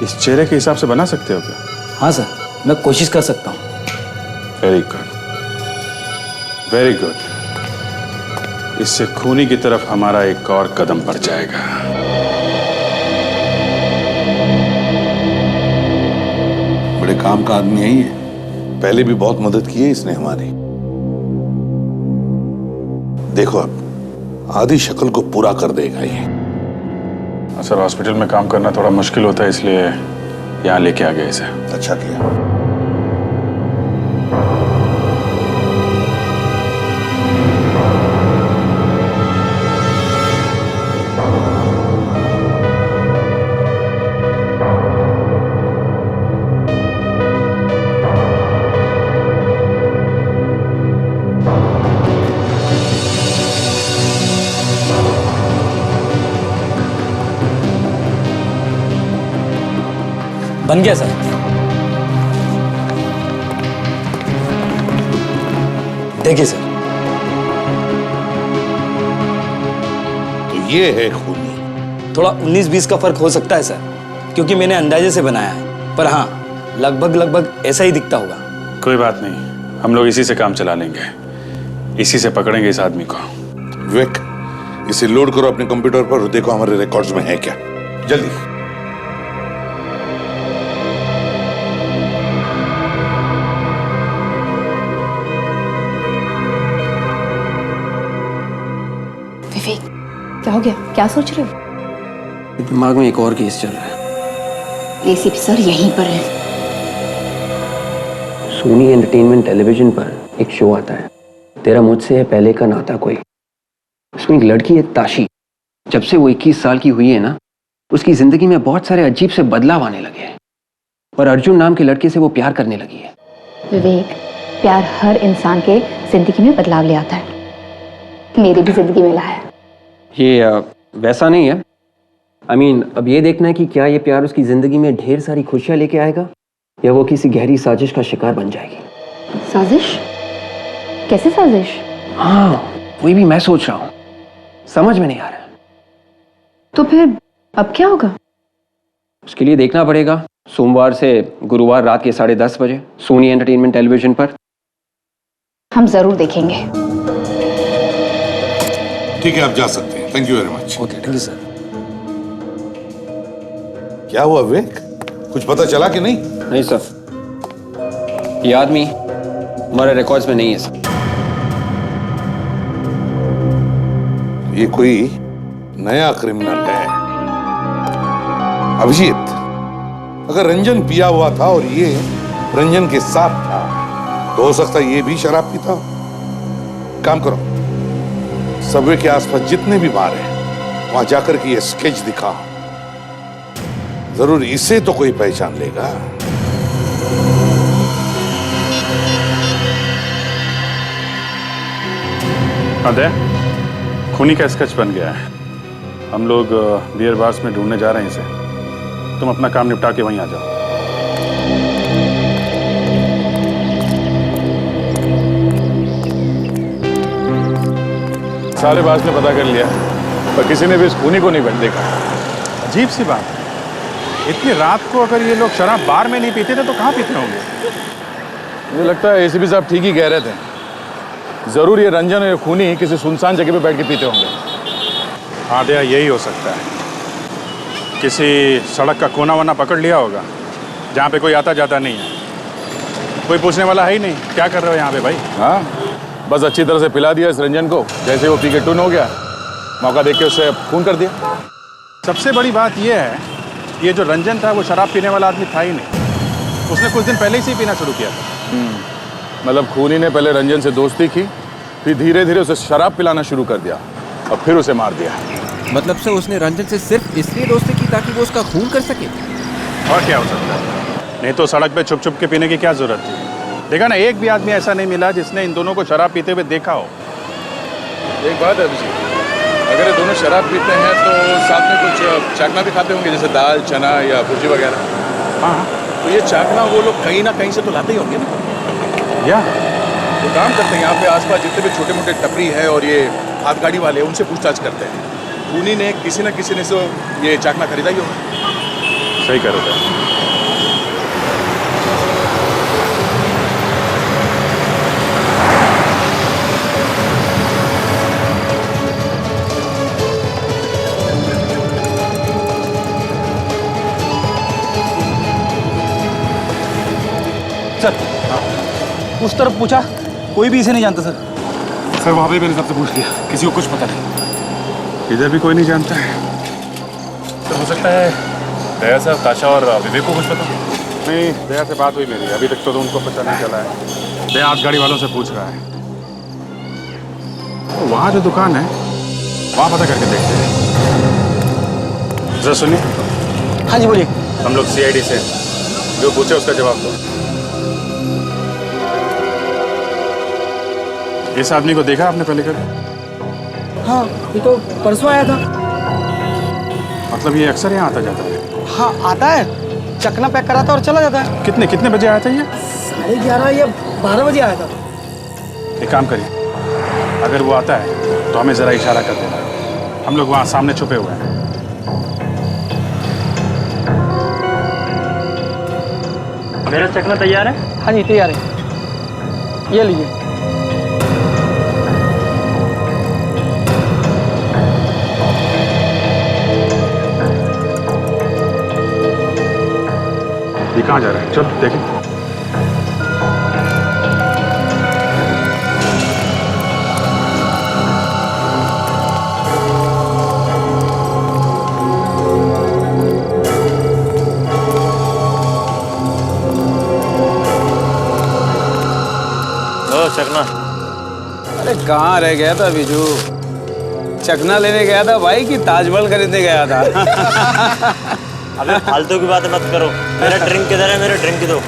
इस चेहरे के हिसाब से बना सकते हो क्या? हाँ सर, मैं कोशिश कर सकता हूँ। Very good, very good. इससे खूनी की तरफ हमारा एक और कदम बढ़ जाएगा। बड़े काम का आदमी है ये, पहले भी बहुत मदद की है इसने हमारी। देखो अब आधी शक्ल को पूरा कर देगा ये। सर हॉस्पिटल में काम करना थोड़ा मुश्किल होता है, इसलिए यहाँ लेके आ गए इसे। अच्छा किया। बन गया सर। देखिए सर, तो ये है खूनी। थोड़ा 19-20 का फर्क हो सकता है सर, क्योंकि मैंने अंदाजे से बनाया है, पर हाँ लगभग ऐसा ही दिखता होगा। कोई बात नहीं, हम लोग इसी से काम चला लेंगे, इसी से पकड़ेंगे इस आदमी को। विवेक, इसे लोड करो अपने कंप्यूटर पर और देखो हमारे रिकॉर्ड्स में है क्या, जल्दी। विवेक, क्या हो गया? क्या सोच रहे हो? दिमाग में एक और केस चल रहा है। एसीपी सर यहीं पर है। सोनी एंटरटेनमेंट टेलीविजन पर एक शो आता है, तेरा मुझसे है पहले का नाता कोई। उसमें एक लड़की है ताशी। जब से वो 21 साल की हुई है ना, उसकी जिंदगी में बहुत सारे अजीब से बदलाव आने लगे हैं और अर्जुन नाम के लड़के से वो प्यार करने लगी है। विवेक, प्यार हर इंसान के जिंदगी में बदलाव ले आता है। मेरी भी जिंदगी में लाया है। ये वैसा नहीं है। I mean, अब ये देखना है कि क्या ये प्यार उसकी जिंदगी में ढेर सारी खुशियां लेके आएगा या वो किसी गहरी साजिश का शिकार बन जाएगी। साजिश? कैसे साजिश? हाँ, वही भी मैं सोच रहा हूँ, समझ में नहीं आ रहा। तो फिर अब क्या होगा? उसके लिए देखना पड़ेगा। सोमवार से गुरुवार रात के 10:30 बजे सोनी एंटरटेनमेंट टेलीविजन पर। हम जरूर देखेंगे। ठीक है, आप जा सकते हैं। Thank you very much. Okay, thank you sir. क्या हुआ विवेक, कुछ पता चला कि नहीं? नहीं सर, ये आदमी हमारे रिकॉर्ड्स में नहीं है सर। ये कोई नया क्रिमिनल है। अभिजीत, अगर रंजन पिया हुआ था और ये रंजन के साथ था तो हो सकता है ये भी शराब पीता हो। काम करो, सबवे के आसपास जितने भी बार हैं वहां जाकर के ये स्केच दिखाओ, जरूर इसे तो कोई पहचान लेगा। अदय, खूनी का स्केच बन गया है। हम लोग बियर बार्स में ढूंढने जा रहे हैं इसे। तुम अपना काम निपटा के वहीं आ जाओ। सारे बार्स ने पता कर लिया, पर किसी ने भी इस खूनी को नहीं देखा। अजीब सी बात है, इतनी रात को अगर ये लोग शराब बार में नहीं पीते थे तो कहाँ पीते होंगे? मुझे लगता है एसीपी साहब ठीक ही कह रहे थे। जरूर ये रंजन और ये खूनी किसी सुनसान जगह पे बैठ के पीते होंगे। हाँ दया, यही हो सकता है। किसी सड़क का कोना वना पकड़ लिया होगा जहाँ पे कोई आता जाता नहीं है, कोई पूछने वाला है ही नहीं। क्या कर रहे हो यहाँ पे भाई? हाँ, बस अच्छी तरह से पिला दिया इस रंजन को, जैसे वो पी के टून हो गया, मौका देख के उससे खून कर दिया। सबसे बड़ी बात यह है, ये जो रंजन था वो शराब पीने वाला आदमी था ही नहीं। उसने कुछ दिन पहले से ही पीना शुरू किया था। मतलब खूनी ने पहले रंजन से दोस्ती की, फिर धीरे धीरे उसे शराब पिलाना शुरू कर दिया और फिर उसे मार दिया। मतलब से उसने रंजन से सिर्फ इसलिए दोस्ती की ताकि वो उसका खून कर सके? और क्या हो सकता है? नहीं तो सड़क पे छुप छुप के पीने की क्या जरूरत थी? देखा ना, एक भी आदमी ऐसा नहीं मिला जिसने इन दोनों को शराब पीते हुए देखा हो। एक बात है अभिषेक, अगर ये दोनों शराब पीते हैं तो साथ में कुछ चाकना भी खाते होंगे, जैसे दाल, चना या भुर्जी वगैरह। हाँ, तो ये चाकना वो लोग कहीं ना कहीं से तो लाते ही होंगे ना। या तो काम करते हैं, यहाँ पे आसपास जितने भी छोटे मोटे टपरी है और ये हाथ गाड़ी वाले हैं, उनसे पूछताछ करते हैं। खूनी ने किसी न किसी ने से ये चाकना खरीदा ही होगा। सही कह रहे हो। सर, उस तरफ पूछा, कोई भी इसे नहीं जानता सर। सर वहाँ पे मैंने सबसे पूछ लिया, किसी को कुछ पता नहीं। इधर भी कोई नहीं जानता है। तो हो सकता है दया साहब, ताशा और विवेक को कुछ पता? नहीं, दया से बात हुई मेरी, अभी तक तो उनको पता नहीं चला है। दया हाथ गाड़ी वालों से पूछ रहा है। तो वहाँ जो दुकान है वहाँ पता करके देखते हैं। जरा सुनिए। हाँ जी बोलिए। हम लोग CID से, जो पूछे उसका जवाब दो। इस आदमी को देखा आपने पहले कभी? हाँ, ये तो परसों आया था। मतलब ये अक्सर यहाँ आता जाता है? हाँ, आता है, चकना पैक कराता और चला जाता है। कितने बजे आया था ये? 11:30 या 12 बजे आया था। एक काम करिए, अगर वो आता है तो हमें जरा इशारा कर देना, हम लोग वहाँ सामने छुपे हुए हैं। मेरा चकना तैयार है? हाँ जी तैयार है, ये लीजिए। ये कहाँ जा रहा है? चल देखें। चकना। अरे कहाँ रह गया था बिजू? चकना लेने गया था भाई कि ताजमहल खरीदने गया था? अबे फालतू की बातें मत करो। मेरा ड्रिंक किधर है? मेरा ड्रिंक दो।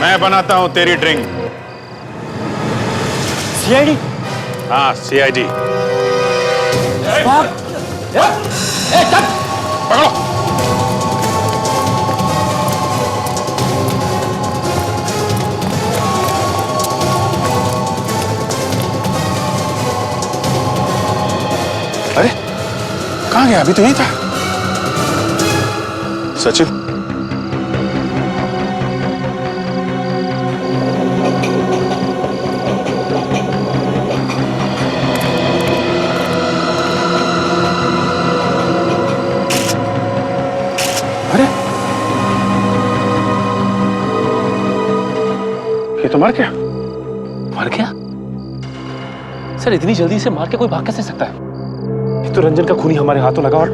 मैं बनाता हूँ तेरी ड्रिंक। CID? हाँ, CID। पकड़ो। अरे कहाँ गया? अभी तो यहीं था। सचिन, अरे ये तो मर गया। मर गया? सर इतनी जल्दी से मार के कोई भाग कैसे सकता है? ये तो रंजन का खूनी हमारे हाथों लगा और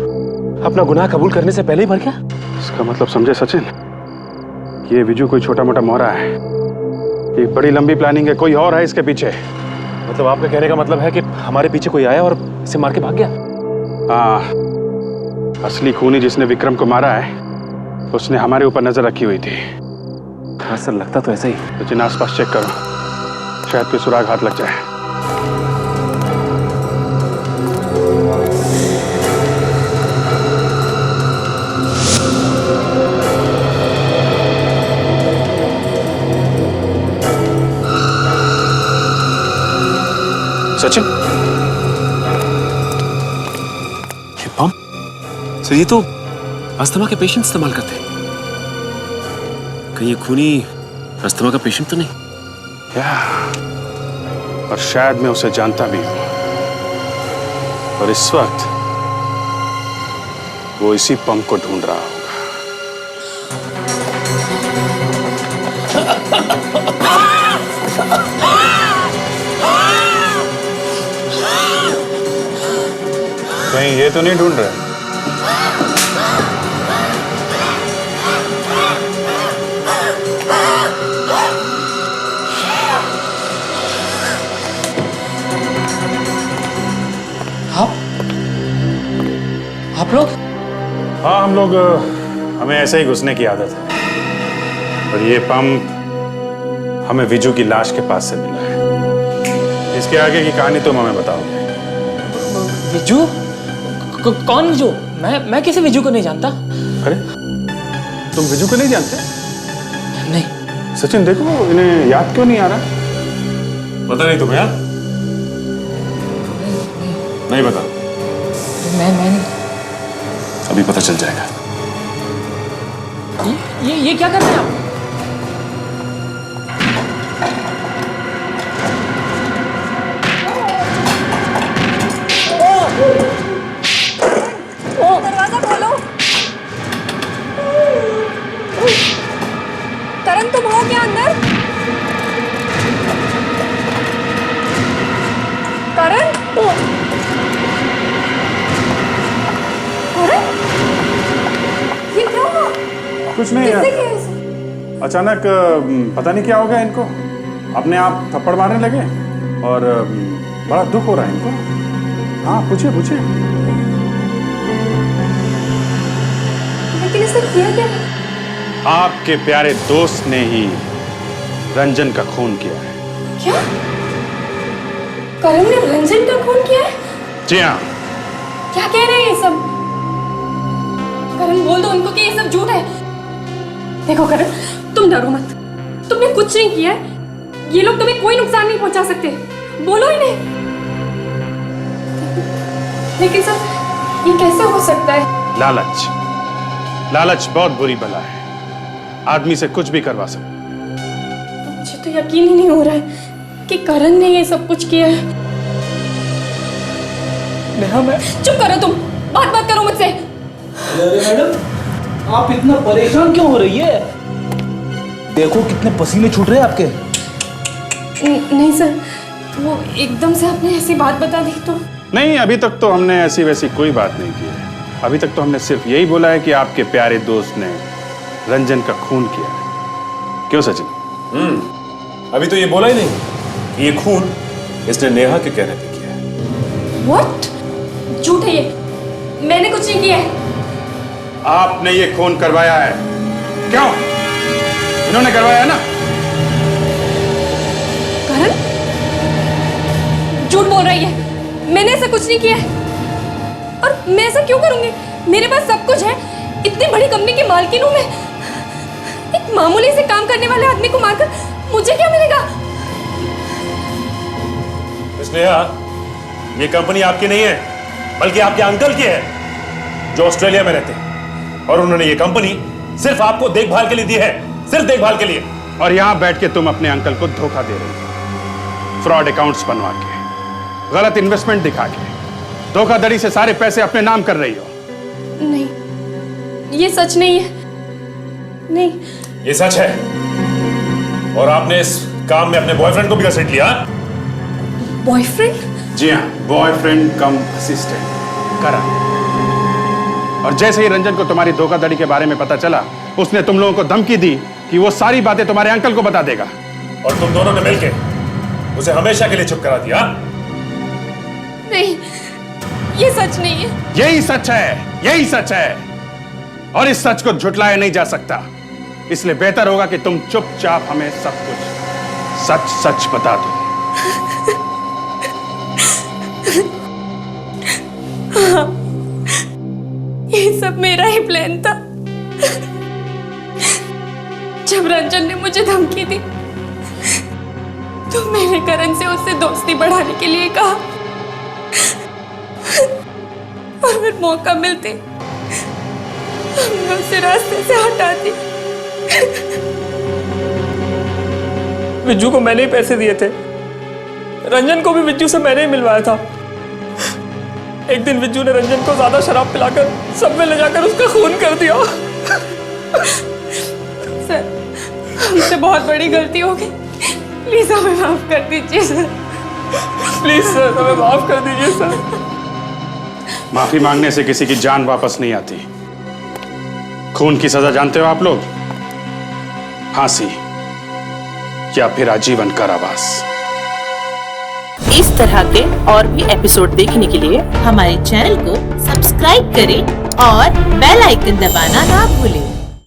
अपना गुनाह कबूल करने से पहले ही मर गया। इसका मतलब समझे सचिन, ये विजू कोई छोटा मोटा मोहरा है। एक बड़ी लंबी प्लानिंग है, कोई और है इसके पीछे। मतलब आपका कहने का मतलब है कि हमारे पीछे कोई आया और इसे मार के भाग गया? हाँ, असली खूनी जिसने विक्रम को मारा है उसने हमारे ऊपर नजर रखी हुई थी। हाँ सर, लगता तो ऐसा ही। सचिन आसपास चेक करो, शायद कोई सुराग हाथ लग जाए। सचिन, ये बम? सर ये तो अस्थमा के पेशेंट इस्तेमाल करते हैं। कहीं ये खूनी अस्थमा का पेशेंट तो नहीं? या, और शायद मैं उसे जानता भी हूं। और इस वक्त वो इसी पंप को ढूंढ रहा होगा। कहीं ये तो नहीं ढूंढ रहा? आप लोग? हाँ, हम लोग, हमें ऐसे ही घुसने की आदत है। और ये पंप हमें विजू की लाश के पास से मिला है। इसके आगे की कहानी तुम हमें बताओगे। विजू? कौन विजू? मैं किसी विजू को नहीं जानता। अरे, तुम विजू को नहीं जानते? नहीं। सचिन देखो, इन्हें याद क्यों नहीं आ रहा? पता नहीं तुम्हें? याद नहीं पता? मैं अभी पता चल जाएगा। ये क्या कर रहे हैं आप? दरवाजा खोलो। करण, तुम हो क्या अंदर? करण? ये क्या हुआ? कुछ नहीं किसने यार, किया इसे? अचानक पता नहीं क्या हो गया इनको, अपने आप थप्पड़ मारने लगे और बड़ा दुख हो रहा है इनको। हाँ, पूछिए पूछिए। लेकिन इसे किया क्या? आपके प्यारे दोस्त ने ही रंजन का खून किया है। क्या? करण ने रंजन का खून किया है? जी हाँ। क्या कह रहे हैं ये सब? करण, बोल दो उनको कि ये सब झूठ है। देखो करण, तुम डरो मत। तुमने कुछ नहीं किया है। ये लोग तुम्हें कोई नुकसान नहीं पहुंचा सकते। बोलो इन्हें। लेकिन सर, ये कैसे हो सकता है? लालच बहुत बुरी बला है। आदमी से कुछ भी करवा सकता। मुझे तो यकीन ही नहीं हो रहा है कि करण ने ये सब कुछ किया है। मैं चुप करो तुम, बात करो मुझसे। अरे मैडम, आप इतना परेशान क्यों हो रही है? देखो कितने पसीने छूट रहे हैं आपके। नहीं सर, वो एकदम से आपने ऐसी बात बता दी तो। नहीं, अभी तक तो हमने ऐसी वैसी कोई बात नहीं की है। अभी तक तो हमने सिर्फ यही बोला है कि आपके प्यारे दोस्त ने रंजन का खून किया है। क्यों सचिन? अभी तो ये बोला ही नहीं कि ये खून इसने नेहा के कहने पे किया है। What? झूठ है ये। मैंने कुछ नहीं किया है। आपने ये खून करवाया है। क्यों? इन्होंने करवाया है ना? करण झूठ बोल रही है। मैंने ऐसा कुछ नहीं किया है। और मैं ऐसा क्यों करूंगी? मेरे पास सब कुछ है। इतनी बड़ी कंपनी की मालकिन हूं मैं। एक मामूली से काम करने वाले आदमी को मारकर मुझे क्या मिलेगा? नेहा, ये कंपनी आपकी नहीं है, बल्कि आपके अंकल की है, जो ऑस्ट्रेलिया में रहते हैं। और उन्होंने ये कंपनी सिर्फ आपको देखभाल के लिए दी है, सिर्फ देखभाल के लिए। और यहां बैठ के तुम अपने अंकल को धोखा दे रही हो, फ्रॉड अकाउंट्स बनवा के, गलत इन्वेस्टमेंट दिखा के, धोखाधड़ी से सारे पैसे अपने नाम कर रही हो। नहीं, ये सच नहीं है। नहीं, ये सच है। और आपने इस काम में अपने बॉयफ्रेंड को भी घसीट लिया। बॉयफ्रेंड? जी हाँ, बॉयफ्रेंड कम असिस्टेंट करण। और जैसे ही रंजन को तुम्हारी धोखाधड़ी के बारे में पता चला, उसने तुम लोगों को धमकी दी कि वो सारी बातें तुम्हारे अंकल को बता देगा। और तुम दोनों ने मिलकर उसे हमेशा के लिए चुप करा दिया। नहीं, ये सच नहीं है। यही सच है, यही सच है। और इस सच को झुटलाया नहीं जा सकता। इसलिए बेहतर होगा कि तुम चुपचाप हमें सब कुछ सच सच बता दो। हाँ, ये सब मेरा ही प्लान था। जब रंजन ने मुझे धमकी दी तो मैंने करण से उससे दोस्ती बढ़ाने के लिए कहा, और फिर मौका मिलते हमने उसे रास्ते से हटा दी। विज्जू को मैंने ही पैसे दिए थे। रंजन को भी विज्जू से मैंने ही मिलवाया था। एक दिन विज्जू ने रंजन को ज्यादा शराब पिलाकर सब में ले जाकर उसका खून कर दिया। सर, हमसे बहुत बड़ी गलती हो गई, प्लीज हमें माफ कर दीजिए सर। प्लीज सर, हमें माफ कर दीजिए सर। माफी मांगने से किसी की जान वापस नहीं आती। खून की सजा जानते हो आप लोग? फांसी या फिर आजीवन कारावास। इस तरह के और भी एपिसोड देखने के लिए हमारे चैनल को सब्सक्राइब करें और बेल आइकन दबाना ना भूलें।